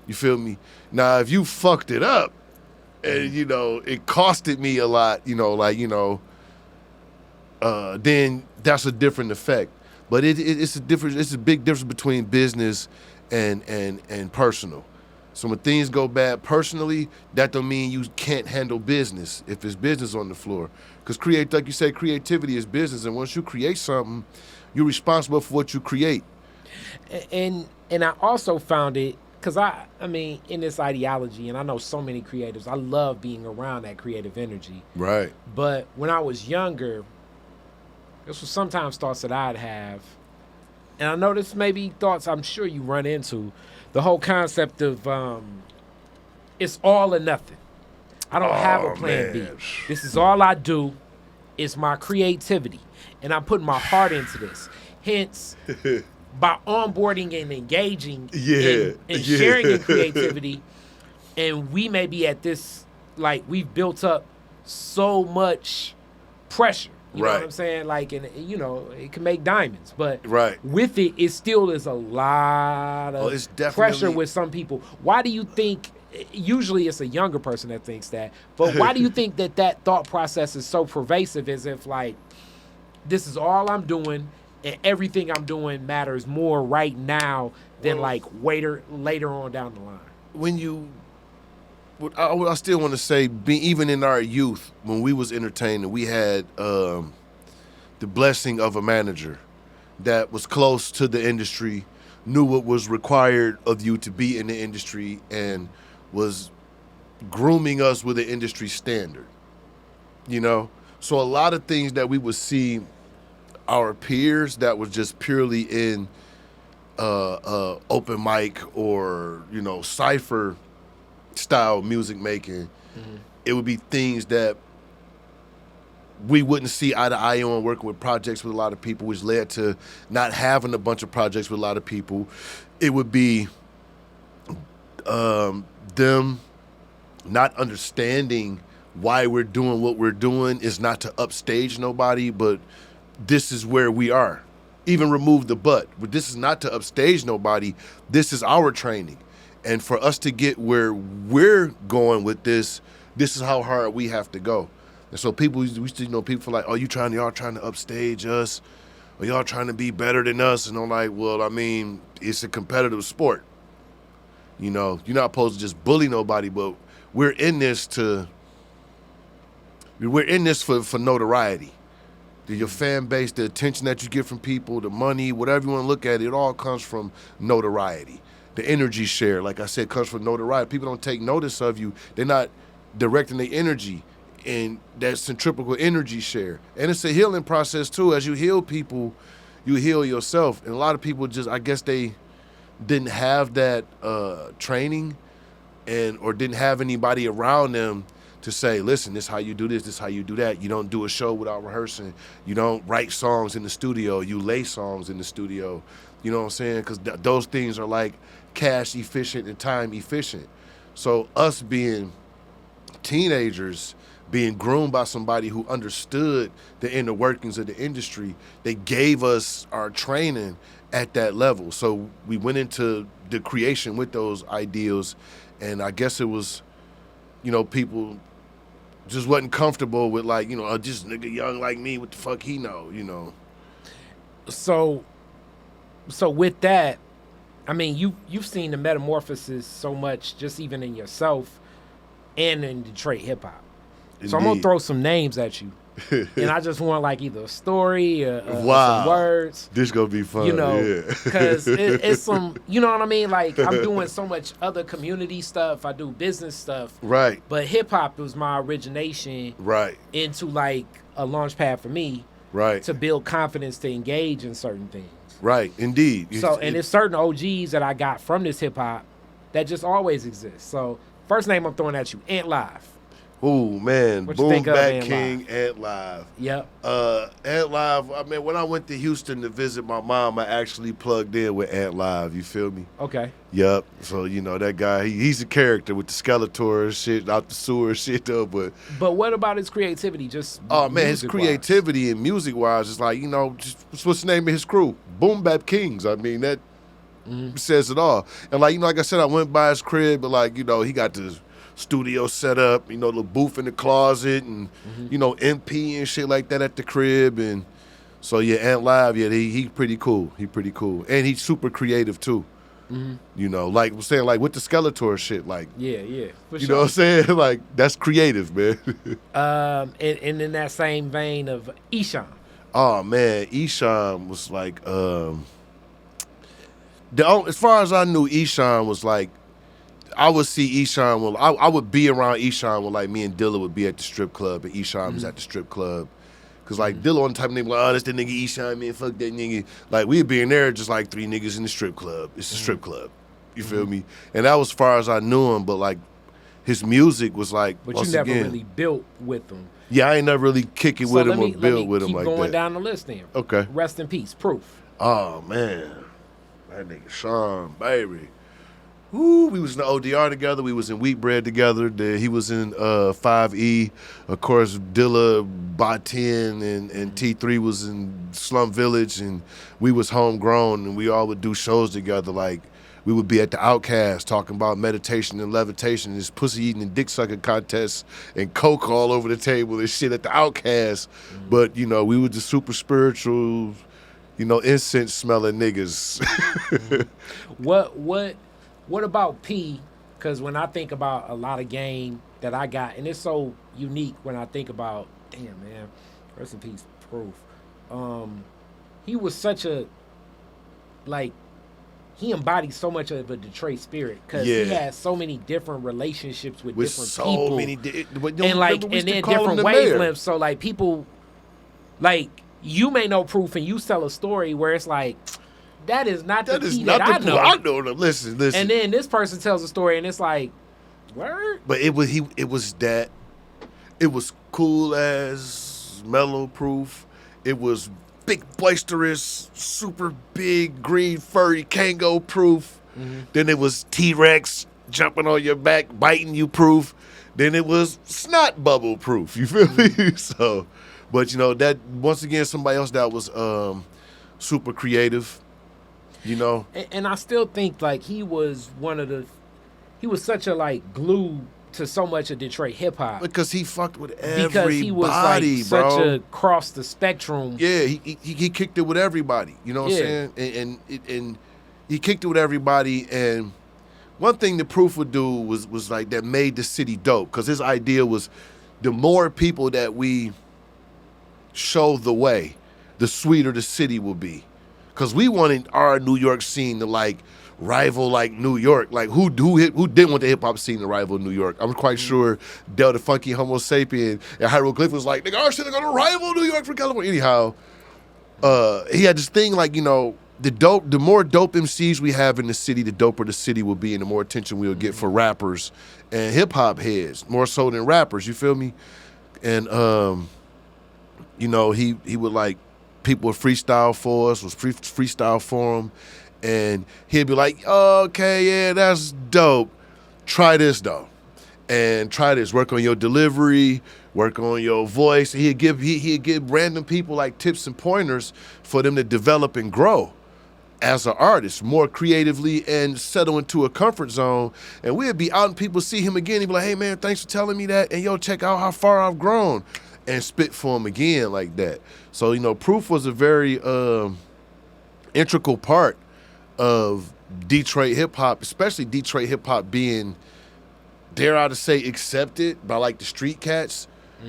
Speaker 3: You feel me? Now, if you fucked it up and, it costed me a lot, then that's a different effect. But it's a difference. It's a big difference between business and personal. So when things go bad personally, that don't mean you can't handle business if it's business on the floor. Because like you say, creativity is business, and once you create something, you're responsible for what you create.
Speaker 2: And I also found it, because I mean, in this ideology, and I know so many creatives, I love being around that creative energy.
Speaker 3: Right.
Speaker 2: But when I was younger, this was sometimes thoughts that I'd have, and I know this may be thoughts I'm sure you run into, the whole concept of it's all or nothing. I don't have a plan B. This is all I do. It's my creativity, and I'm putting my heart into this. Hence, by onboarding and engaging and sharing your creativity, and we may be at this, like, we've built up so much pressure. You know what I'm saying? Like, and it can make diamonds, but with it still is a lot of pressure with some people. Why do you think? Usually, it's a younger person that thinks that, but why do you think that thought process is so pervasive? As if, like, this is all I'm doing, and everything I'm doing matters more right now than later on down the line.
Speaker 3: I still want to say, even in our youth, when we was entertaining, we had the blessing of a manager that was close to the industry, knew what was required of you to be in the industry, and was grooming us with an industry standard. So a lot of things that we would see our peers that was just purely in open mic or cypher style music making, it would be things that we wouldn't see eye to eye on, working with projects with a lot of people, which led to not having a bunch of projects with a lot of people. It would be them not understanding why we're doing what we're doing is not to upstage nobody, but this is where we are. Even remove the but this is not to upstage nobody. This is our training. And for us to get where we're going with this is how hard we have to go. And so we still people like, oh, y'all trying to upstage us, or y'all trying to be better than us. And I'm like, well, I mean, it's a competitive sport. You're not supposed to just bully nobody, but we're in this for notoriety. Your fan base, the attention that you get from people, the money, whatever you want to look at, it all comes from notoriety. The energy share, like I said, comes from notoriety. People don't take notice of you. They're not directing their energy in that centripetal energy share. And it's a healing process too. As you heal people, you heal yourself. And a lot of people just, I guess they didn't have that training or didn't have anybody around them to say, listen, this is how you do this is how you do that. You don't do a show without rehearsing. You don't write songs in the studio. You lay songs in the studio. You know what I'm saying? Because those things are like cash efficient and time efficient. So us being teenagers, being groomed by somebody who understood the inner workings of the industry, they gave us our training at that level. So we went into the creation with those ideals, and I guess it was, people just wasn't comfortable with like, this nigga young like me, what the fuck he know,
Speaker 2: So with that, I mean, you've seen the metamorphosis so much, just even in yourself and in Detroit hip hop. So I'm gonna throw some names at you, and I just want like either a story or some words.
Speaker 3: This gonna be fun,
Speaker 2: because it's some, you know what I mean? Like I'm doing so much other community stuff. I do business stuff,
Speaker 3: right?
Speaker 2: But hip hop was my origination,
Speaker 3: right,
Speaker 2: into like a launch pad for me,
Speaker 3: right,
Speaker 2: to build confidence to engage in certain things.
Speaker 3: Right, indeed.
Speaker 2: So, and there's certain OGs that I got from this hip hop that just always exist. So, first name I'm throwing at you, Ant Live.
Speaker 3: Ooh, man.
Speaker 2: What
Speaker 3: Boom Back
Speaker 2: Ant
Speaker 3: King,
Speaker 2: Live?
Speaker 3: Ant Live.
Speaker 2: Yep.
Speaker 3: Ant Live, I mean, when I went to Houston to visit my mom, I actually plugged in with Ant Live, you feel me?
Speaker 2: Okay.
Speaker 3: Yep. So, that guy, he's a character with the Skeletor and shit, out the sewer and shit, though, but
Speaker 2: what about his creativity? Just
Speaker 3: oh, man, his creativity and music-wise is like, just what's the name of his crew? Boom Bap Kings. I mean, that says it all. And, like I said, I went by his crib, but, he got this studio set up, little booth in the closet and, MP and shit like that at the crib. And so, yeah, Ant Live, yeah, he pretty cool. He pretty cool. And he's super creative, too. Like I'm saying, like with the Skeletor shit, like
Speaker 2: yeah, for
Speaker 3: you know what I'm saying, like that's creative, man.
Speaker 2: And in that same vein of Eshawn.
Speaker 3: Oh man, Eshawn was like, as far as I knew, Eshawn was like, I would see Eshawn. Well, I would be around Eshawn when like me and Dilla would be at the strip club, and Eshawn was at the strip club. Cause like Dilla on the type of nigga like, oh, that's the nigga Eshawn, man, fuck that nigga. Like we'd be in there just like three niggas in the strip club. It's a strip club. You feel me? And that was as far as I knew him, but like his music was like,
Speaker 2: but you never really built with him.
Speaker 3: Yeah, I ain't never really kick it with him or build with him like that.
Speaker 2: Keep going down the list then.
Speaker 3: Okay.
Speaker 2: Rest in peace, Proof.
Speaker 3: Oh man, that nigga Sean, baby. Woo, we was in the ODR together. We was in Wheat Bread together. He was in 5E. Of course, Dilla, By 10, and T3 was in Slum Village, and we was homegrown, and we all would do shows together. Like, we would be at the Outcast talking about meditation and levitation, and this pussy eating and dick sucking contests, and coke all over the table and shit at the Outcast. But, we were just super spiritual, incense smelling niggas.
Speaker 2: What about P? Because when I think about a lot of game that I got, and it's so unique when I think about, damn man, rest in peace, Proof. He was such a, like, he embodied so much of a Detroit spirit because he had so many different relationships with different people. And then different wavelengths. So like people, like you may know Proof and you tell a story where it's like, that is not the P that I know.
Speaker 3: I know them. Listen.
Speaker 2: And then this person tells a story, and it's like, word.
Speaker 3: But it was cool as mellow Proof. It was big, boisterous, super big, green, furry Kango Proof. Then it was T-Rex jumping on your back, biting you Proof. Then it was snot bubble Proof. You feel me? So, but that once again, somebody else that was super creative.
Speaker 2: And I still think like he was such a like glue to so much of Detroit hip hop
Speaker 3: because he fucked with everybody,
Speaker 2: because he was like
Speaker 3: bro.
Speaker 2: Such a cross the spectrum.
Speaker 3: Yeah, he kicked it with everybody. You know what I'm saying? And he kicked it with everybody. And one thing the Proof would do was like that made the city dope because his idea was the more people that we show the way, the sweeter the city will be. Because we wanted our New York scene to like rival like New York. Like who didn't want the hip hop scene to rival New York? I'm quite sure Del the Funky Homo Sapien and Hieroglyph was like, nigga, our shit is gonna rival New York from California. Anyhow, he had this thing like, you know, the more dope MCs we have in the city, the doper the city will be and the more attention we'll get for rappers and hip hop heads, more so than rappers, you feel me? And you know, he would like people would freestyle for us, was freestyle for him, and he'd be like, oh, okay, yeah, that's dope. Try this though. And try this. Work on your delivery, work on your voice. He'd give random people like tips and pointers for them to develop and grow as an artist more creatively and settle into a comfort zone. And we'd be out and people see him again. He'd be like, hey man, thanks for telling me that. And yo, check out how far I've grown. And spit for him again like that. So, you know, Proof was a very integral part of Detroit hip hop, especially Detroit hip hop being, dare I to say, accepted by like the street cats.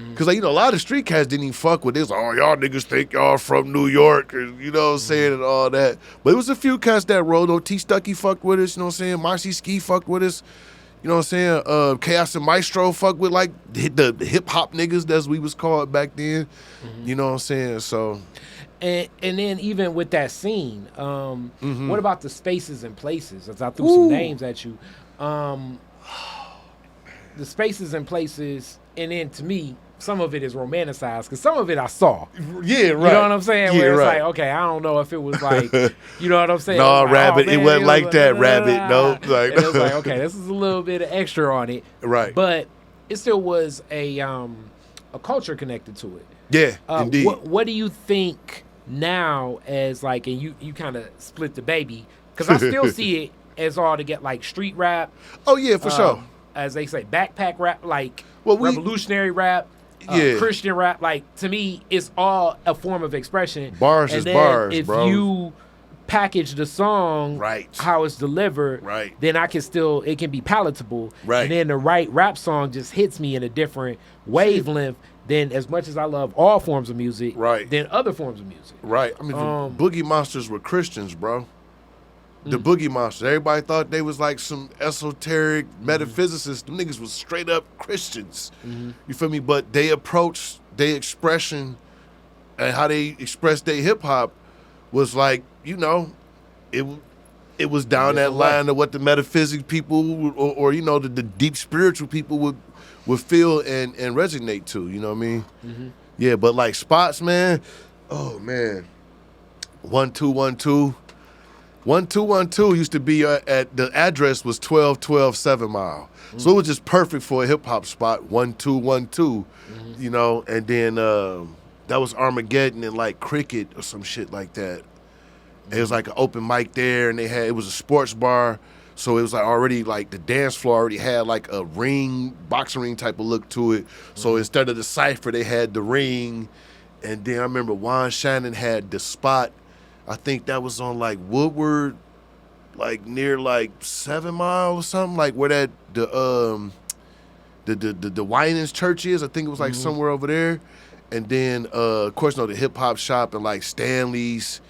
Speaker 3: Because, like, you know, a lot of street cats didn't even fuck with this. Oh, y'all niggas think y'all from New York, and, you know what I'm saying, and all that. But it was a few cats that rolled. No, T Stucky fucked with us, you know what I'm saying? Marcy Ski fucked with us. You know what I'm saying? Chaos and Maestro fuck with like the hip hop niggas, as we was called back then. You know what I'm saying? So,
Speaker 2: and then even with that scene, what about the spaces and places? As I threw some names at you, the spaces and places, and then to me, some of it is romanticized because some of it I saw.
Speaker 3: Yeah, right.
Speaker 2: You know what I'm saying?
Speaker 3: Yeah,
Speaker 2: Where it's
Speaker 3: right.
Speaker 2: like, okay, I don't know if it was like, you know what I'm saying?
Speaker 3: No,
Speaker 2: Like,
Speaker 3: Rabbit,
Speaker 2: oh,
Speaker 3: it
Speaker 2: man,
Speaker 3: wasn't like that,
Speaker 2: nah,
Speaker 3: Rabbit.
Speaker 2: nah.
Speaker 3: Nope. Like,
Speaker 2: And it was like, okay, this is a little bit of extra on it.
Speaker 3: Right.
Speaker 2: But it still was a culture connected to it.
Speaker 3: Yeah, indeed.
Speaker 2: What do you think now as like, and you kind of split the baby, because I still see it as all to get like street rap.
Speaker 3: Oh, yeah, for sure.
Speaker 2: As they say, backpack rap, like
Speaker 3: Well,
Speaker 2: revolutionary rap.
Speaker 3: Yeah.
Speaker 2: Christian rap, like to me, it's all a form of expression.
Speaker 3: Bars
Speaker 2: and
Speaker 3: is
Speaker 2: then
Speaker 3: bars,
Speaker 2: if
Speaker 3: bro.
Speaker 2: you package the song
Speaker 3: Right.
Speaker 2: how it's delivered,
Speaker 3: Right.
Speaker 2: then it can be palatable.
Speaker 3: Right.
Speaker 2: And then the right rap song just hits me in a different wavelength than as much as I love all forms of music,
Speaker 3: Right.
Speaker 2: than other forms of music.
Speaker 3: Right. I mean, the Boogie Monsters were Christians, bro. The Boogie Monsters. Everybody thought they was like some esoteric metaphysicists. Them niggas was straight up Christians. You feel me? But they approached their expression and how they expressed their hip hop was like, you know, it was down that line of what the metaphysic people or you know, the deep spiritual people would feel and resonate to. You know what I mean? Yeah, but like spots, man. Oh man, 1212. 1212 used to be at the address was 1212 7 Mile. So it was just perfect for a hip hop spot, 1212, you know, and then that was Armageddon and like Cricket or some shit like that. It was like an open mic there and it was a sports bar. So it was like already like the dance floor already had like a boxing ring type of look to it. So instead of the cypher, they had the ring. And then I remember Juan Shannon had the spot. I think that was on like Woodward, like near like 7 Mile or something, like where that the Winans Church is. I think it was like somewhere over there. And then of course, the hip hop shop and like Stanley's,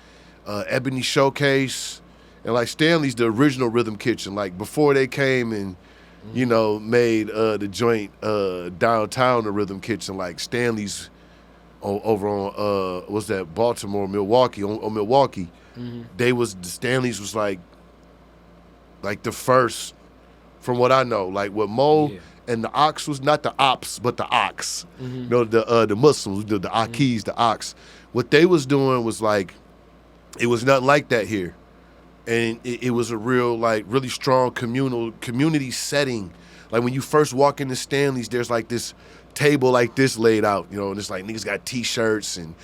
Speaker 3: Ebony Showcase, and like Stanley's the original Rhythm Kitchen. Like before they came and you know made the joint downtown the Rhythm Kitchen. Like Stanley's. Over on what's that, Baltimore, Milwaukee, on Milwaukee. The Stanleys was like the first, from what I know. Like what Mo and the Ox was, not the Ops, but the Ox. You know, the Muslims, the Akis, the Ox. What they was doing was like, it was nothing like that here. And it was a real, like, really strong community setting. Like when you first walk into Stanley's, there's like this table like this laid out, you know, and it's like niggas got T-shirts and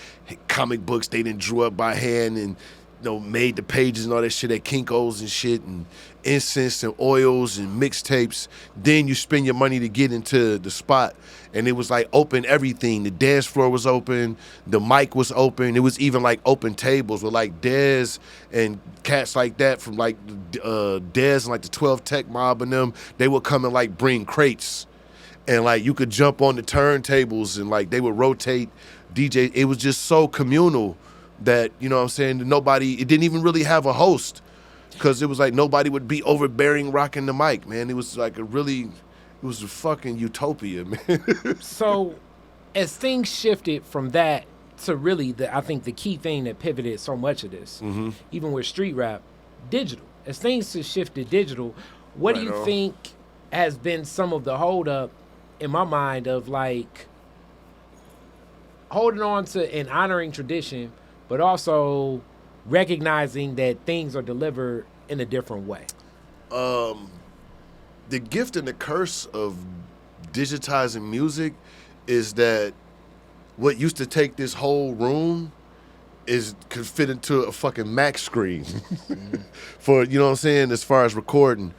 Speaker 3: comic books they done drew up by hand and, you know, made the pages and all that shit at Kinko's and shit, and incense and oils and mixtapes. Then you spend your money to get into the spot. And it was like open everything. The dance floor was open. The mic was open. It was even like open tables with like Dez and cats like that from like Dez and like the 12 Tech Mob and them. They would come and like bring crates. and like you could jump on the turntables and like they would rotate DJ. It was just so communal that, you know what I'm saying, it didn't even really have a host, because it was like nobody would be overbearing rocking the mic, man. It was like it was a fucking utopia, man.
Speaker 2: So as things shifted from that to really I think the key thing that pivoted so much of this, even with street rap, digital. As things have shifted digital, what do you think has been some of the hold up in my mind of like holding on to and honoring tradition, but also recognizing that things are delivered in a different way?
Speaker 3: The gift and the curse of digitizing music is that what used to take this whole room could fit into a fucking Mac screen for, you know what I'm saying, as far as recording.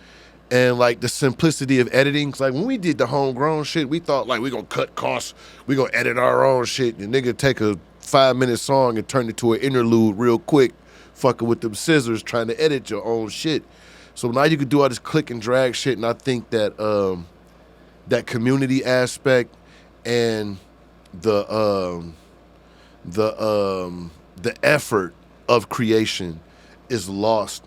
Speaker 3: And like the simplicity of editing, like when we did the homegrown shit, we thought like we gonna cut costs, we gonna edit our own shit. And nigga take a 5-minute song and turn it to an interlude real quick, fucking with them scissors trying to edit your own shit. So now you could do all this click and drag shit, and I think that that community aspect and the effort of creation is lost.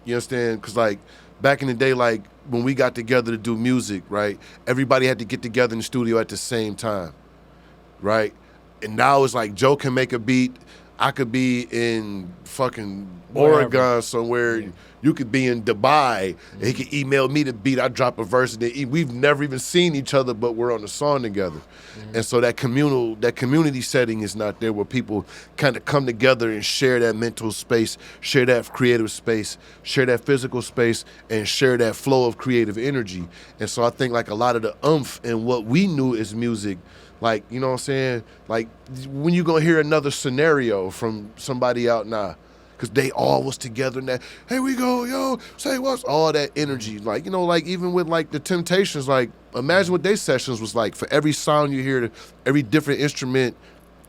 Speaker 3: You understand? Because like back in the day, like when we got together to do music, right? Everybody had to get together in the studio at the same time, right? And now it's like Joe can make a beat, I could be in fucking Oregon somewhere. Yeah. You could be in Dubai. And he could email me the beat. I drop a verse, and then we've never even seen each other, but we're on a song together. And so that community setting is not there, where people kind of come together and share that mental space, share that creative space, share that physical space, and share that flow of creative energy. And so I think like a lot of the oomph in what we knew as music, like, you know what I'm saying? Like, when you gonna hear another scenario from somebody out now? Because they all was together and that, hey, we go, yo, say what's, all that energy. Like, you know, like even with like the Temptations, like imagine what their sessions was like. For every sound you hear, every different instrument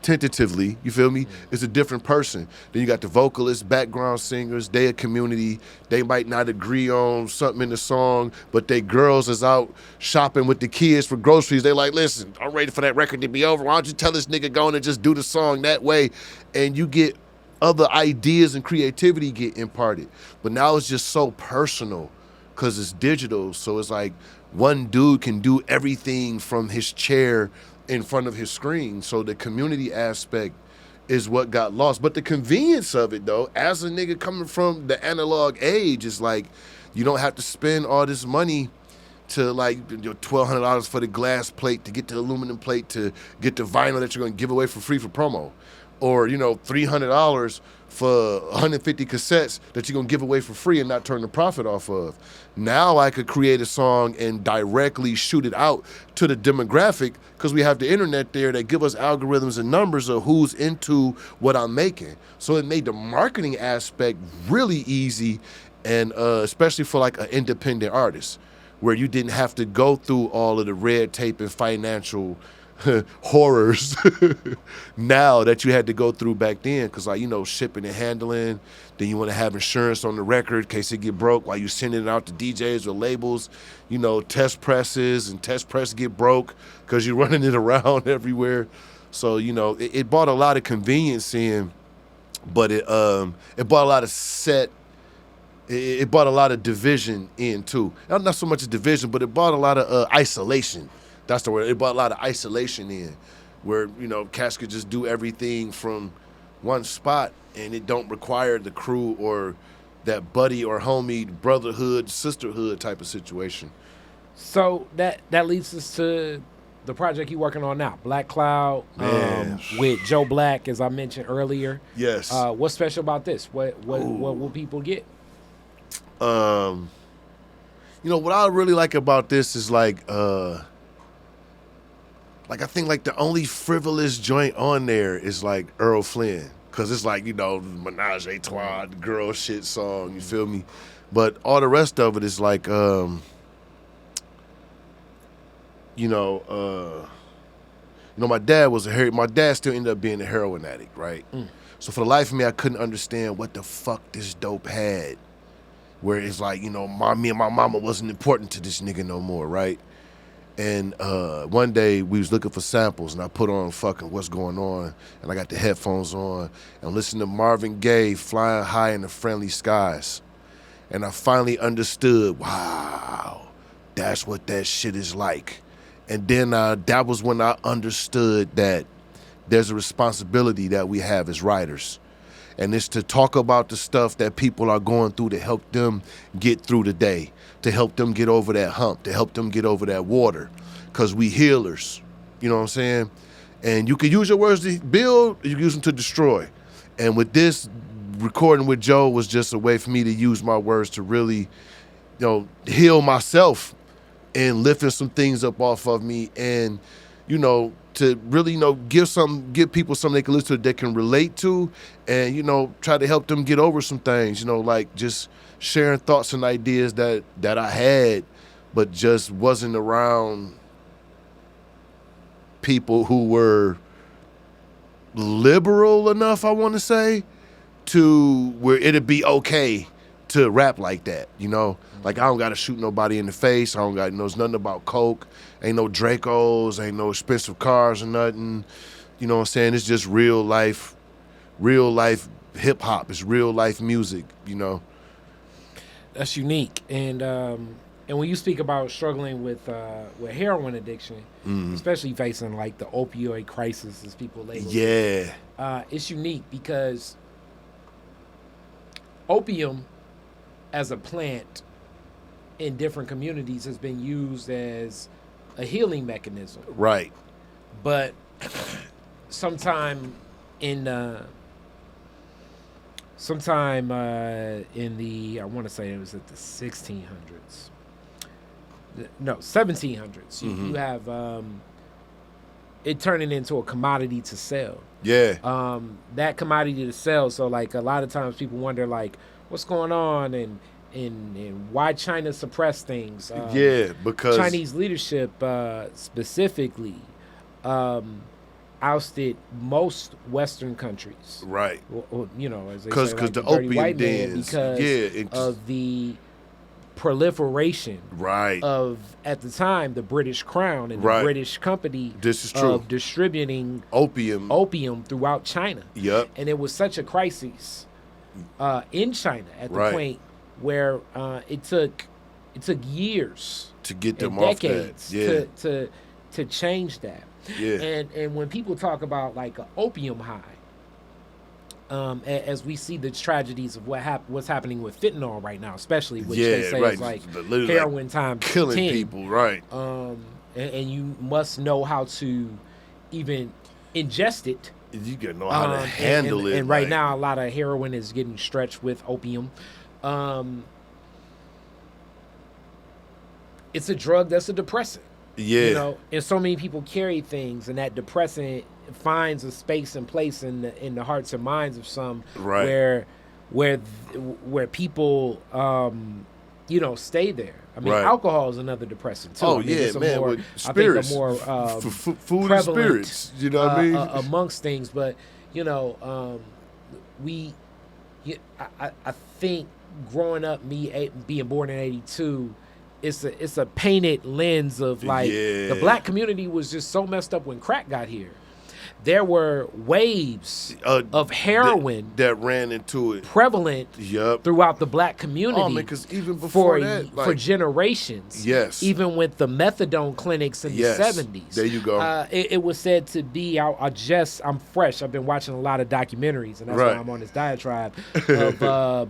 Speaker 3: tentatively, you feel me, is a different person. Then you got the vocalists, background singers, they a community. They might not agree on something in the song, but they girls is out shopping with the kids for groceries. They like, listen, I'm ready for that record to be over. Why don't you tell this nigga go on and just do the song that way? And you get other ideas and creativity get imparted. But now it's just so personal because it's digital. So it's like one dude can do everything from his chair in front of his screen. So the community aspect is what got lost. But the convenience of it, though, as a nigga coming from the analog age, is like you don't have to spend all this money to like your $1,200 for the glass plate, to get the aluminum plate, to get the vinyl that you're going to give away for free for promo. Or, you know, $300 for 150 cassettes that you're going to give away for free and not turn the profit off of. Now I could create a song and directly shoot it out to the demographic, because we have the internet there that give us algorithms and numbers of who's into what I'm making. So it made the marketing aspect really easy, and especially for like an independent artist, where you didn't have to go through all of the red tape and financial horrors now that you had to go through back then, because like, you know, shipping and handling, then you want to have insurance on the record in case it get broke while you sending it out to DJs or labels, you know, test presses, and test press get broke because you're running it around everywhere. So, you know, it brought a lot of convenience in, but it brought a lot of it brought a lot of division in too. Not so much a division, but it brought a lot of isolation. That's the word. It brought a lot of isolation in, where, you know, cats could just do everything from one spot, and it don't require the crew or that buddy or homie brotherhood, sisterhood type of situation.
Speaker 2: So that leads us to the project you're working on now, Black Cloud, with Joe Black, as I mentioned earlier.
Speaker 3: Yes.
Speaker 2: What's special about this? What will people get?
Speaker 3: You know, what I really like about this is like I think like the only frivolous joint on there is like Earl Flynn, because it's like, you know, Menage a Trois, the girl shit song, you feel me? But all the rest of it is like, my dad still ended up being a heroin addict, right? So for the life of me, I couldn't understand what the fuck this dope had, where it's like, you know, me and my mama wasn't important to this nigga no more, right? And one day we was looking for samples, and I put on fucking What's Going On, and I got the headphones on, and listened to Marvin Gaye, Flying High in the Friendly Skies. And I finally understood, wow, that's what that shit is like. And then that was when I understood that there's a responsibility that we have as writers. And it's to talk about the stuff that people are going through to help them get through the day, to help them get over that hump, to help them get over that water. Because we healers, you know what I'm saying? And you can use your words to build, you can use them to destroy. And with this, recording with Joe was just a way for me to use my words to really, heal myself and lifting some things up off of me, and, to really, give people something they can listen to that they can relate to, and, try to help them get over some things, like just sharing thoughts and ideas that I had, but just wasn't around people who were liberal enough, I want to say, to where it'd be okay to rap like that, Like, I don't got to shoot nobody in the face. I don't got knows nothing about coke. Ain't no Dracos. Ain't no expensive cars or nothing. You know what I'm saying? It's just real life hip hop. It's real life music,
Speaker 2: That's unique. And when you speak about struggling with heroin addiction, especially facing like the opioid crisis, as people label it, it's unique because opium as a plant in different communities has been used as a healing mechanism.
Speaker 3: Right.
Speaker 2: But sometime in the I want to say it was at the 1600s. No, 1700s. You have it turning into a commodity to sell.
Speaker 3: Yeah.
Speaker 2: That commodity to sell. So like a lot of times people wonder like what's going on and why China suppressed things.
Speaker 3: Because
Speaker 2: Chinese leadership specifically ousted most Western countries.
Speaker 3: Right.
Speaker 2: As they say, like
Speaker 3: the
Speaker 2: opium
Speaker 3: opium
Speaker 2: dens, because of the proliferation of, at the time, the British Crown and the British Company of distributing opium throughout China.
Speaker 3: Yep.
Speaker 2: And it was such a crisis in China at the point where it took years
Speaker 3: to get them
Speaker 2: decades
Speaker 3: off that.
Speaker 2: to change that.
Speaker 3: Yeah.
Speaker 2: And when people talk about like an opium high, as we see the tragedies of what's happening with fentanyl right now, especially, which they say is like heroin times
Speaker 3: killing
Speaker 2: 10.
Speaker 3: people, right?
Speaker 2: And you must know how to even ingest it.
Speaker 3: You gotta know how to handle it.
Speaker 2: And right now, a lot of heroin is getting stretched with opium. It's a drug that's a depressant.
Speaker 3: Yeah.
Speaker 2: And so many people carry things, and that depressant finds a space and place in the hearts and minds of some, where people stay there. I mean, alcohol is another depressant too.
Speaker 3: Oh, yeah, man. With spirits.
Speaker 2: I think a more
Speaker 3: food and spirits. You know what I mean?
Speaker 2: Amongst things, but I think growing up, me being born in '82. It's a painted lens of like the black community was just so messed up when crack got here. There were waves of heroin
Speaker 3: that ran into it
Speaker 2: prevalent throughout the black community.
Speaker 3: Oh man, because even before that,
Speaker 2: for generations, even with the methadone clinics in the 70s.
Speaker 3: There you go.
Speaker 2: It was said to be. I'm fresh. I've been watching a lot of documentaries, and that's why I'm on this diatribe of.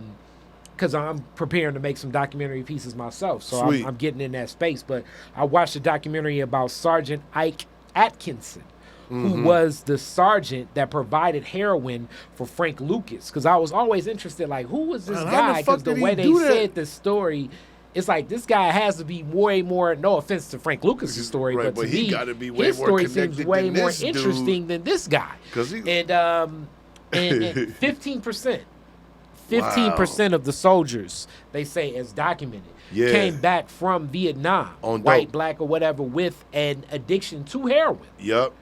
Speaker 2: Because I'm preparing to make some documentary pieces myself. So I'm getting in that space. But I watched a documentary about Sergeant Ike Atkinson, who was the sergeant that provided heroin for Frank Lucas. Because I was always interested, like, who was this guy? Because the way they said the story, it's like this guy has to be way more, no offense to Frank Lucas' story, but to me, his story seems way more interesting than this guy. And 15%. 15% of the soldiers, they say, as documented, came back from Vietnam, white, black, or whatever, with an addiction to heroin.
Speaker 3: Yep.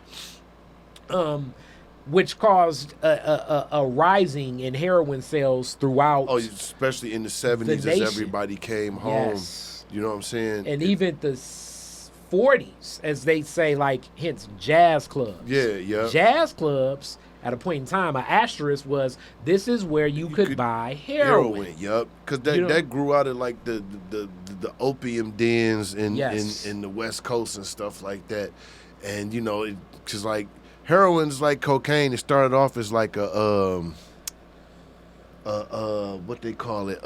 Speaker 2: Which caused a rising in heroin sales throughout.
Speaker 3: Oh, especially in the 70s as everybody came home. You know what I'm saying?
Speaker 2: And even the 40s, as they say, like, hence jazz clubs.
Speaker 3: Yeah.
Speaker 2: Jazz clubs, at a point in time, an asterisk was, this is where you could buy heroin.
Speaker 3: Yup. Because that grew out of, like, the opium dens in the West Coast and stuff like that. And, you know, because, like, heroin's like cocaine. It started off as, like, what they call it,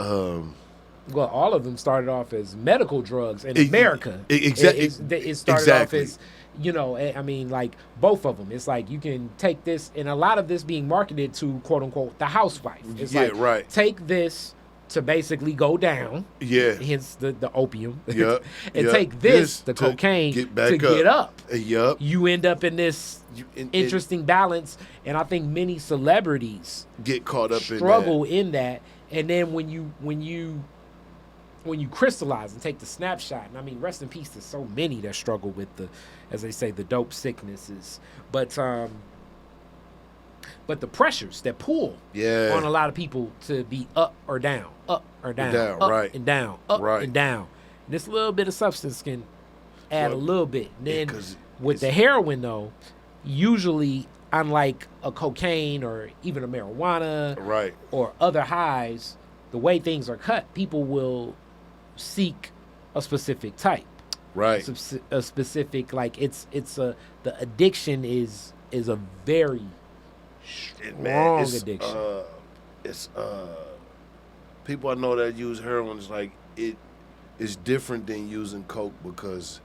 Speaker 2: well, all of them started off as medical drugs in America.
Speaker 3: Exactly.
Speaker 2: It started off as, you know, I mean, like, both of them. It's like you can take this, and a lot of this being marketed to, quote unquote, the housewife. It's like, take this to basically go down.
Speaker 3: Yeah.
Speaker 2: Hence the opium.
Speaker 3: Yep.
Speaker 2: And take this, the cocaine, to get up.
Speaker 3: Yup.
Speaker 2: You end up in this interesting balance, and I think many celebrities
Speaker 3: get caught up
Speaker 2: struggle in that. And then when you crystallize and take the snapshot, and I mean, rest in peace to so many that struggle with the, as they say, the dope sicknesses, but the pressures that pull on a lot of people to be up or down, up and down, up and down. And this little bit of substance can add a little bit. And then with the heroin, though, usually, unlike a cocaine or even a marijuana or other highs, the way things are cut, people will seek a specific type, a specific, like, the addiction is a very strong addiction.
Speaker 3: It's people I know that use heroin is like, it is different than using coke, because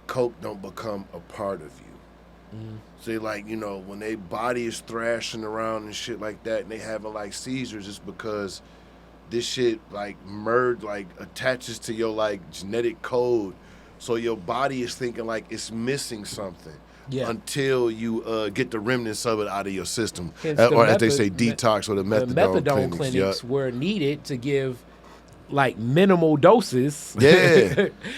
Speaker 3: coke don't become a part of you. So, like, you know, when their body is thrashing around and shit like that, and they having like seizures, it's because this shit, like, attaches to your, like, genetic code. So your body is thinking, like, it's missing something until you get the remnants of it out of your system. Or as they say, detox, or the methadone clinics
Speaker 2: were needed to give, like, minimal doses.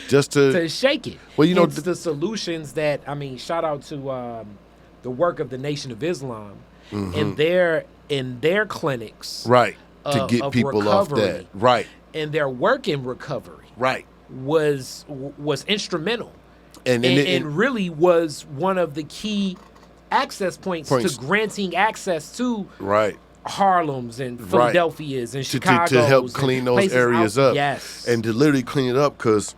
Speaker 3: Just to
Speaker 2: shake it.
Speaker 3: Well, you know,
Speaker 2: the solutions that, I mean, shout out to the work of the Nation of Islam in their clinics.
Speaker 3: To get people off that.
Speaker 2: And their work in recovery. Was instrumental. And really was one of the key access points to granting access to Harlem's and Philadelphia's and Chicago's.
Speaker 3: To help clean those areas up.
Speaker 2: Yes.
Speaker 3: And to literally clean it up, because,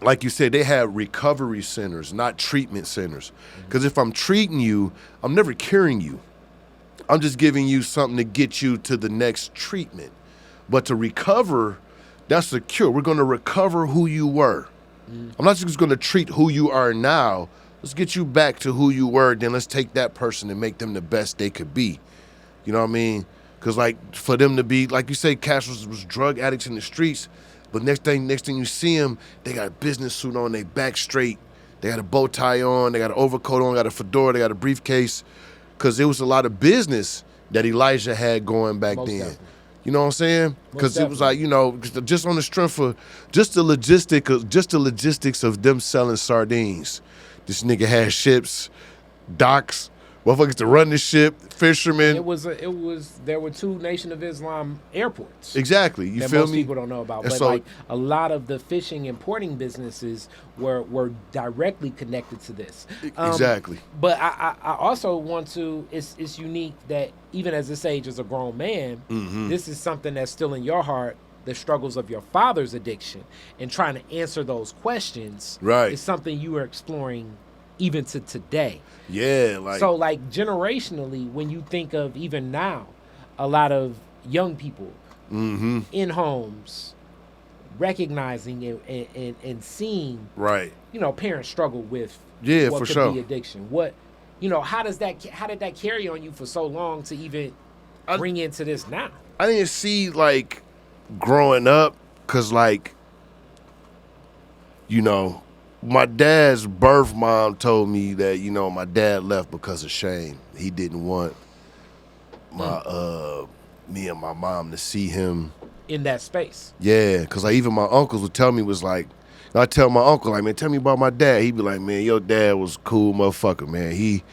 Speaker 3: like you said, they have recovery centers, not treatment centers. Because if I'm treating you, I'm never curing you. I'm just giving you something to get you to the next treatment. But to recover, that's the cure. We're going to recover who you were. I'm not just going to treat who you are now. Let's get you back to who you were. Then let's take that person and make them the best they could be. You know what I mean? Because, like, for them to be, like you say, Cash was drug addicts in the streets. But next thing you see them, they got a business suit on, they back straight. They got a bow tie on, they got an overcoat on, got a fedora, they got a briefcase. Because there was a lot of business that Elijah had going back then. Definitely. You know what I'm saying? Because it was like, you know, just on the strength of just the logistics of them selling sardines. This nigga had ships, docks, motherfuckers to run the ship, fishermen.
Speaker 2: There were 2 Nation of Islam airports.
Speaker 3: Exactly. You
Speaker 2: that
Speaker 3: feel
Speaker 2: most
Speaker 3: me?
Speaker 2: People don't know about. But, like, a lot of the fishing and porting businesses were directly connected to this.
Speaker 3: Exactly.
Speaker 2: But I also want to, it's unique that even as this age as a grown man, this is something that's still in your heart, the struggles of your father's addiction, and trying to answer those questions is something you are exploring even to today.
Speaker 3: Yeah, like,
Speaker 2: so, like, generationally, when you think of even now, a lot of young people in homes recognizing and seeing, you know, parents struggle with what could be addiction. What, you know, how did that carry on you for so long to even bring into this now?
Speaker 3: I didn't see, like, growing up, because, like, you know, my dad's birth mom told me that, you know, my dad left because of shame. He didn't want me and my mom to see him
Speaker 2: in that space.
Speaker 3: Yeah, because, like, even my uncles would tell me, was like, I tell my uncle, like, man, tell me about my dad. He'd be like, man, your dad was a cool motherfucker, man. He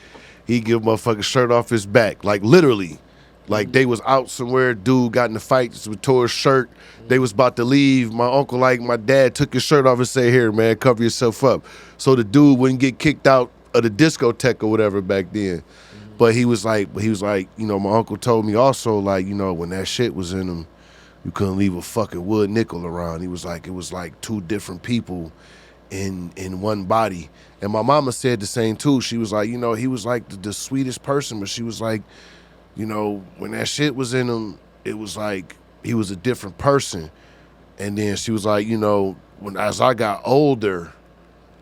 Speaker 3: give motherfucker shirt off his back, like, literally. Like they was out somewhere, dude got in a fight, just tore his shirt. They was about to leave. My uncle, like my dad, took his shirt off and said, "Here, man, cover yourself up," so the dude wouldn't get kicked out of the discotheque or whatever back then. But he was like, you know, my uncle told me also, like, you know, when that shit was in him, you couldn't leave a fucking wood nickel around. He was like, it was like two different people in one body. And my mama said the same too. She was like, you know, he was like the sweetest person, but she was like, you know, when that shit was in him, it was like he was a different person. And then she was like, you know, as I got older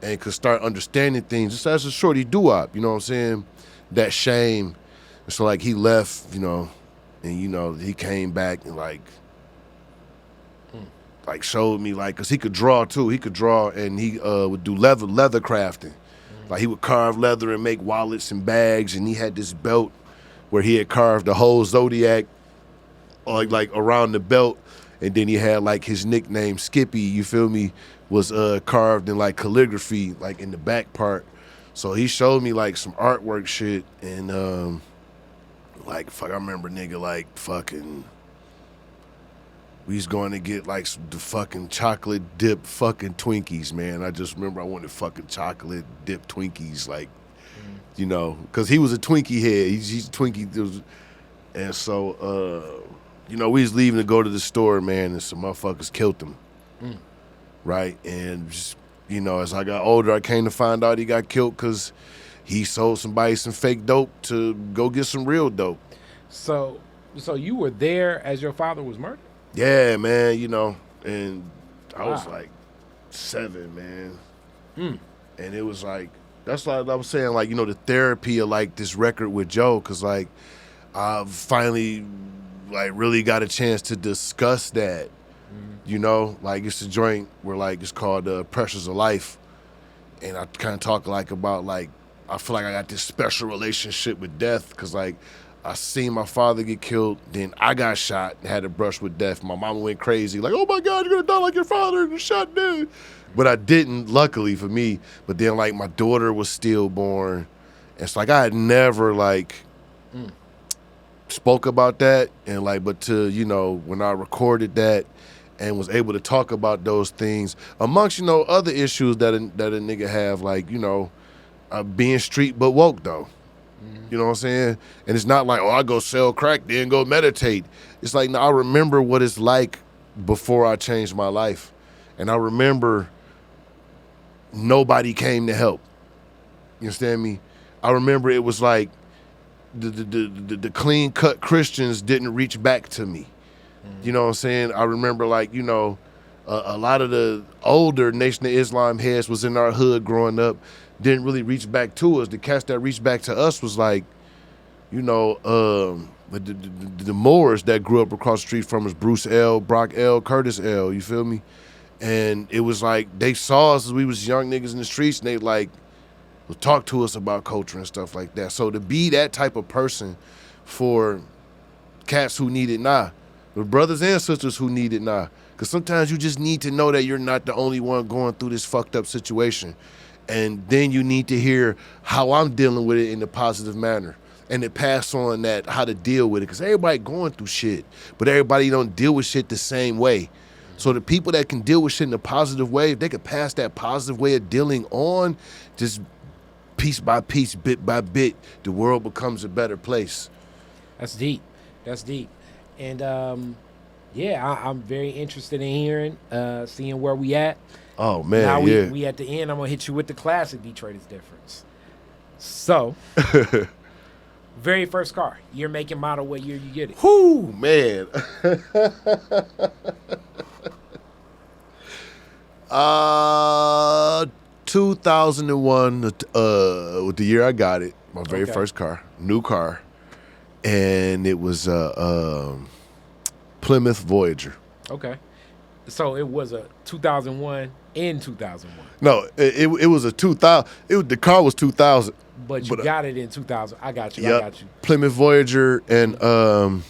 Speaker 3: and could start understanding things, just as a shorty doo-wop, you know what I'm saying? That shame. And so like he left, you know, and you know, he came back and like showed me, like, cause he could draw too. He could draw, and he would do leather crafting. Like he would carve leather and make wallets and bags, and he had this belt where he had carved the whole zodiac like around the belt, and then he had like his nickname Skippy, you feel me, was carved in like calligraphy, like in the back part. So he showed me like some artwork shit, and like fuck, I remember nigga like fucking, we was going to get like the fucking chocolate dip fucking Twinkies, man. I just remember I wanted fucking chocolate dip Twinkies, like, you know, because he was a Twinkie head. He's a Twinkie. And so, you know, we was leaving to go to the store, man, and some motherfuckers killed him. Right? And just, you know, as I got older, I came to find out he got killed because he sold somebody some fake dope to go get some real dope.
Speaker 2: So you were there as your father was murdered?
Speaker 3: Yeah, man, you know, and I was like 7, man. And it was like, that's like I was saying, like, you know, the therapy of like this record with Joe, because like I finally like really got a chance to discuss that. You know, like it's a joint where like it's called Pressures of Life, and I kind of talk like about like I feel like I got this special relationship with death, because like I seen my father get killed, then I got shot and had to brush with death. My mama went crazy, like, oh my God, you're gonna die like your father, and you shot dead. But I didn't, luckily for me. But then like my daughter was stillborn. It's like I had never like spoke about that, and like, but to, you know, when I recorded that and was able to talk about those things amongst, you know, other issues that a nigga have, like, you know, being street but woke though. You know what I'm saying? And it's not like, oh, I go sell crack, then go meditate. It's like, no, I remember what it's like before I changed my life. And I remember nobody came to help. You understand me? I remember it was like the clean-cut Christians didn't reach back to me. You know what I'm saying? I remember, like, you know, a lot of the older Nation of Islam heads was in our hood growing up, didn't really reach back to us. The cats that reached back to us was like, you know, the Moors that grew up across the street from us, Bruce L., Brock L., Curtis L., you feel me? And it was like they saw us as we was young niggas in the streets, and they like would talk to us about culture and stuff like that. So to be that type of person for cats who need it now, the brothers and sisters who need it now, because sometimes you just need to know that you're not the only one going through this fucked up situation. And then you need to hear how I'm dealing with it in a positive manner, and to pass on that, how to deal with it. Because everybody going through shit, but everybody don't deal with shit the same way. So the people that can deal with shit in a positive way, if they could pass that positive way of dealing on, just piece by piece, bit by bit, the world becomes a better place.
Speaker 2: That's deep. That's deep. And yeah, I'm very interested in hearing, seeing where we at.
Speaker 3: Oh man,
Speaker 2: now
Speaker 3: yeah.
Speaker 2: we at the end. I'm gonna hit you with the classic Detroit is Different. So, very first car, year, make, and model, what year you get it?
Speaker 3: Whoo, man. 2001, with the year I got it, my very first car, new car, and it was Plymouth Voyager.
Speaker 2: Okay, so it was a 2001 in 2001.
Speaker 3: No, it was a 2000. The car was 2000.
Speaker 2: But you got it in 2000. I got you.
Speaker 3: Yep,
Speaker 2: I got you.
Speaker 3: Plymouth Voyager, and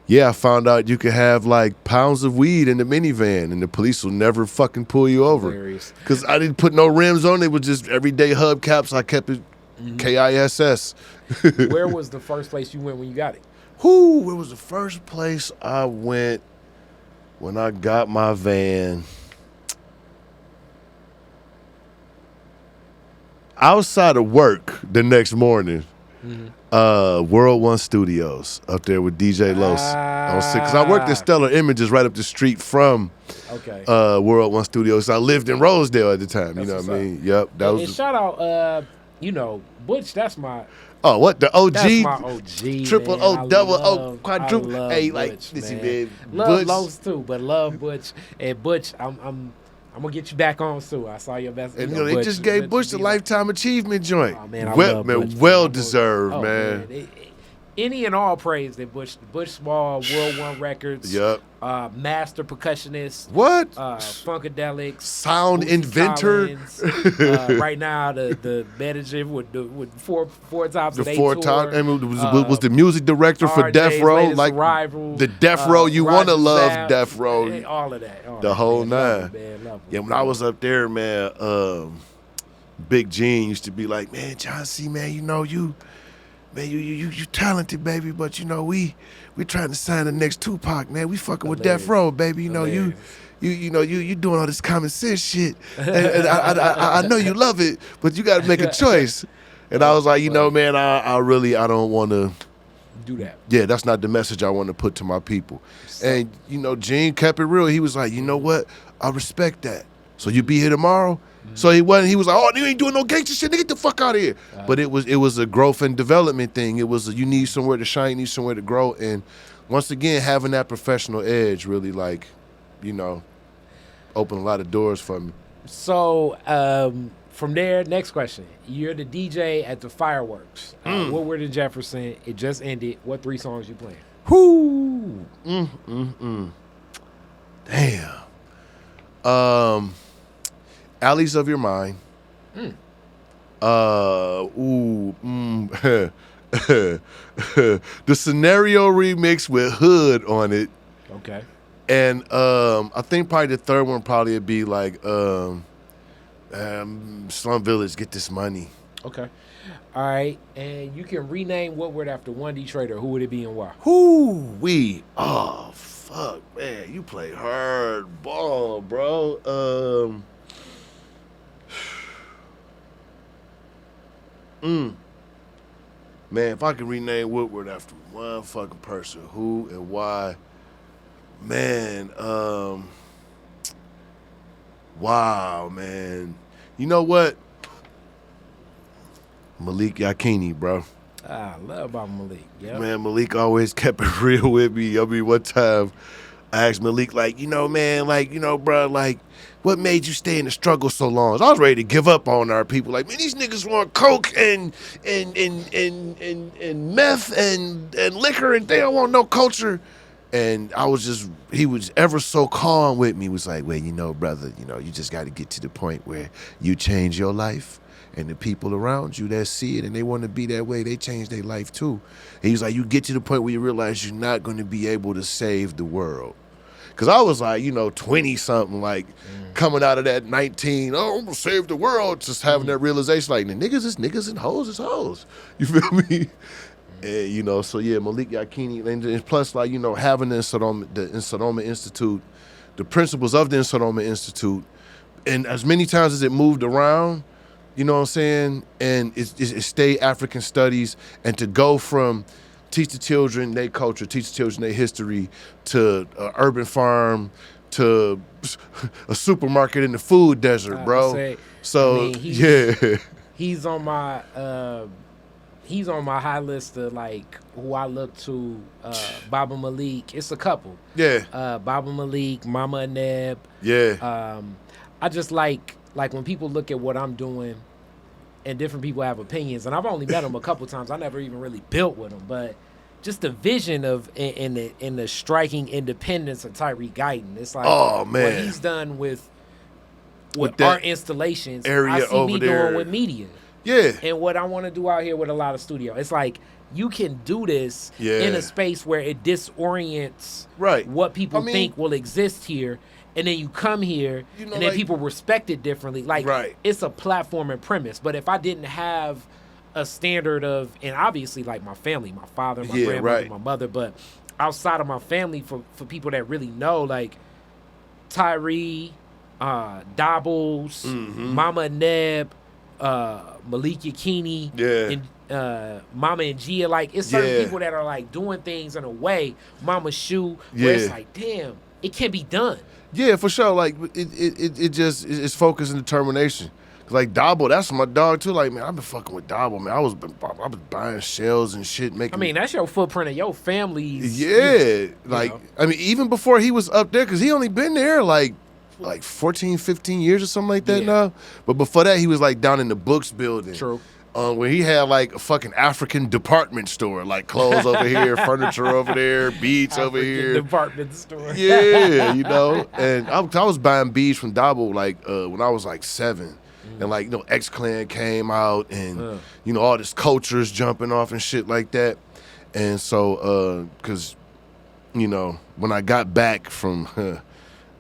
Speaker 3: yeah, I found out you could have like pounds of weed in the minivan, and the police will never fucking pull you over.
Speaker 2: Hilarious.
Speaker 3: Because I didn't put no rims on it. It was just everyday hubcaps. I kept it KISS.
Speaker 2: Where was the first place you went when you got it?
Speaker 3: Who? It was the first place I went when I got my van. Outside of work the next morning, World One Studios up there with DJ Los. Because I worked at Stellar Images right up the street from World One Studios. I lived in Rosedale at the time. You know what I mean? Yep. That was.
Speaker 2: And shout out, Butch. That's my.
Speaker 3: Oh, what the OG?
Speaker 2: That's my OG.
Speaker 3: Triple
Speaker 2: man.
Speaker 3: O, double O, quadruple. Hey, like
Speaker 2: Butch,
Speaker 3: listen,
Speaker 2: man.
Speaker 3: man.
Speaker 2: Love Los too, but love Butch. And Butch, I'm gonna get you back on soon. I saw your best.
Speaker 3: And they just gave Butch the Lifetime Achievement joint.
Speaker 2: Oh man, I love Butch.
Speaker 3: Well deserved, man.
Speaker 2: Any and all praise that Butch Small, World One Records,
Speaker 3: Yep.
Speaker 2: Master percussionist,
Speaker 3: What?
Speaker 2: Funkadelics,
Speaker 3: Sound
Speaker 2: Bootsy
Speaker 3: inventor.
Speaker 2: Collins, right now the manager with four times.
Speaker 3: The 4 times. I mean, was the music director for
Speaker 2: RJ's
Speaker 3: Death Row,
Speaker 2: latest
Speaker 3: like
Speaker 2: arrival,
Speaker 3: the Death Row. You want to
Speaker 2: Roger
Speaker 3: love
Speaker 2: Zapp,
Speaker 3: Death Row,
Speaker 2: all of that,
Speaker 3: the whole
Speaker 2: man.
Speaker 3: nine.
Speaker 2: Love
Speaker 3: Yeah, when I was up there, man, Big Gene used to be like, man, John C, man, you talented, baby, but we trying to sign the next Tupac, man. We fucking with Death Row, baby. You doing all this common sense shit, and I know you love it, but you got to make a choice. And I was like, man, I don't want to
Speaker 2: do that.
Speaker 3: Yeah, that's not the message I want to put to my people. And Gene kept it real. He was like, you know what? I respect that. So you be here tomorrow? So he was like, oh, you ain't doing no gangster shit. Nigga, get the fuck out of here. But it was a growth and development thing. It was you need somewhere to shine, you need somewhere to grow. And once again, having that professional edge really opened a lot of doors for me.
Speaker 2: So from there, next question. You're the DJ at the fireworks. Woodward and Jefferson. It just ended. What 3 songs you playing?
Speaker 3: Whoo! Damn. Alleys of Your Mind. The Scenario remix with Hood on it.
Speaker 2: Okay.
Speaker 3: And I think probably the third one would be like Slum Village, Get This Money.
Speaker 2: Okay. All right. And you can rename Woodward after one Detroiter. Who would it be and why?
Speaker 3: Oh, fuck, man. You play hard ball, bro. Man, if I could rename Woodward after one fucking person, who and why, man, wow, man. You know what? Malik Yakini, bro.
Speaker 2: I love about Malik. Yeah.
Speaker 3: Man, Malik always kept it real with me. I mean, one time I asked Malik, bro, what made you stay in the struggle so long? I was ready to give up on our people. Like, man, these niggas want coke and meth and liquor, and they don't want no culture. And he was ever so calm with me. He was like, well, brother, you just got to get to the point where you change your life, and the people around you that see it and they want to be that way, they change their life too. And he was like, you get to the point where you realize you're not going to be able to save the world. Because I was like, 20-something, coming out of that 19, I'm going to save the world, just having that realization, like, the niggas is niggas and hoes is hoes. You feel me? And, so yeah, Malik Yakini, and plus, having the Insodoma Institute, the principles of the Insodoma Institute, and as many times as it moved around, you know what I'm saying? And it stayed African studies, and to go from teach the children their culture, teach the children their history, to an urban farm, to a supermarket in the food desert, bro.
Speaker 2: He's on my high list of who I look to. Baba Malik. It's a couple.
Speaker 3: Yeah.
Speaker 2: Baba Malik, Mama Aneb.
Speaker 3: Yeah.
Speaker 2: I just like when people look at what I'm doing, and different people have opinions. And I've only met them a couple times. I never even really built with them, but just the vision of in the striking independence of Tyree Guyton. It's like,
Speaker 3: oh man,
Speaker 2: what he's done with art installations.
Speaker 3: Area
Speaker 2: I see
Speaker 3: over
Speaker 2: me
Speaker 3: there
Speaker 2: doing with media.
Speaker 3: Yeah.
Speaker 2: And what I want to do out here with a lot of studio. It's like you can do this in a space where it disorients what people think will exist here. And then you come here, and then people respect it differently. It's a platform and premise. But if I didn't have a standard of, and obviously like my family, my father, my
Speaker 3: Yeah,
Speaker 2: grandmother,
Speaker 3: right.
Speaker 2: my mother, but outside of my family, for people that really know, like Tyree, Dobbles, Mama Neb, Malik Yakini,
Speaker 3: Yeah.
Speaker 2: and Mama and Gia, like it's certain
Speaker 3: Yeah.
Speaker 2: people that are like doing things in a way, Mama Shoe, where it's
Speaker 3: Yeah.
Speaker 2: like, damn, it can be done.
Speaker 3: Yeah, for sure. Like it just it's focus and determination. 'Cause, like Dobble, that's my dog too. Like, man, I've been fucking with Dobble, man. I was buying shells and shit, making.
Speaker 2: I mean, that's your footprint of your family's.
Speaker 3: yeah, like
Speaker 2: know.
Speaker 3: I mean, even before he was up there, because he only been there like 14, 15 years or something like that
Speaker 2: Yeah.
Speaker 3: now. But before that, he was like down in the books building.
Speaker 2: True.
Speaker 3: Where he had like a fucking African department store, like clothes over here, furniture over there, beads over
Speaker 2: African
Speaker 3: here.
Speaker 2: department store.
Speaker 3: Yeah, you know. And I was buying beads from Dobble like when I was like 7. And like, you know, X-Clan came out and, you know, all this cultures jumping off and shit like that. And so, because, you know, when I got back from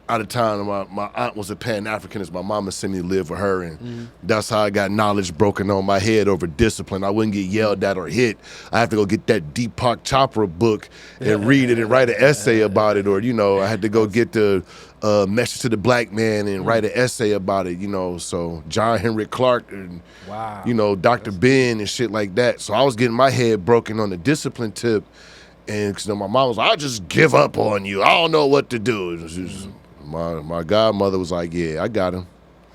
Speaker 3: out of town, my aunt was a Pan-Africanist. My mama sent me to live with her, and that's how I got knowledge broken on my head over discipline. I wouldn't get yelled at or hit. I have to go get that Deepak Chopra book and read it and write an essay about it. Or, you know, I had to go get the Message to the Black Man and write an essay about it, you know. So John Henrik Clark and,
Speaker 2: Wow.
Speaker 3: you know, Dr. Ben and shit like that. So I was getting my head broken on the discipline tip. And cause, you know, my mom was like, I'll just give up on you. I don't know what to do. It was just, my godmother was like, yeah, I got him.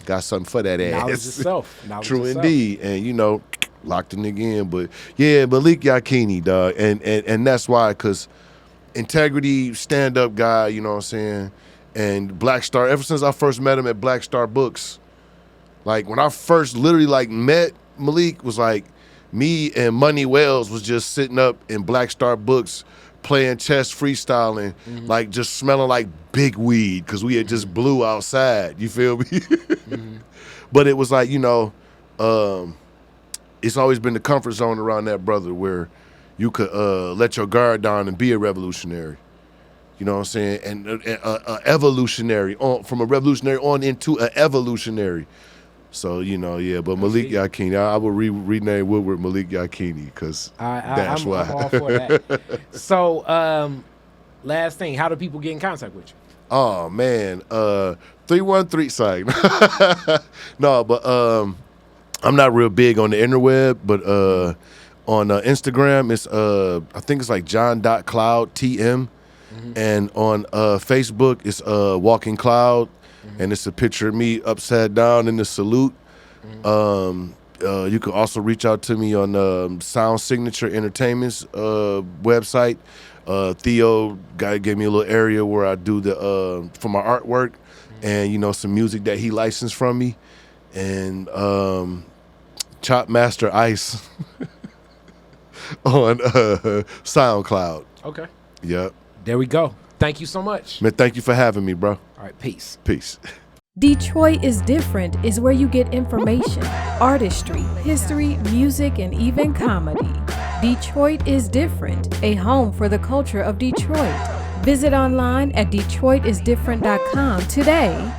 Speaker 3: Got something for that ass.
Speaker 2: Knowledge itself. Knowledge
Speaker 3: True
Speaker 2: itself.
Speaker 3: indeed. And, you know, locked the nigga in. But, yeah, Malik Yakini, dog. And that's why, because integrity, stand-up guy, you know what I'm saying? And Black Star, ever since I first met him at Black Star Books, like, when I first literally, like, met Malik, was like, me and Money Wells was just sitting up in Black Star Books playing chess, freestyling, like just smelling like big weed because we had just blew outside. You feel me? But it was like, you know, it's always been the comfort zone around that brother where you could let your guard down and be a revolutionary. You know what I'm saying? And evolutionary, from a revolutionary on into an evolutionary. So, you know, yeah, but Malik Yakini, I will rename Woodward Malik Yakini because that's why.
Speaker 2: I'm all for that. So, last thing, how do people get in contact with you?
Speaker 3: Oh, man. 313, sorry. No, but I'm not real big on the interweb, but on Instagram, it's I think it's like john.cloudtm. And on Facebook, it's Walking Cloud. And it's a picture of me upside down in the salute. You can also reach out to me on Sound Signature Entertainment's website. Theo gave me a little area where I do the for my artwork and, you know, some music that he licensed from me. And Chop Master Ice on SoundCloud.
Speaker 2: Okay.
Speaker 3: Yep.
Speaker 2: There we go. Thank you so much.
Speaker 3: Man, thank you for having me, bro.
Speaker 2: All right, peace.
Speaker 3: Peace.
Speaker 1: Detroit is Different is where you get information, artistry, history, music, and even comedy. Detroit is Different, a home for the culture of Detroit. Visit online at DetroitisDifferent.com today.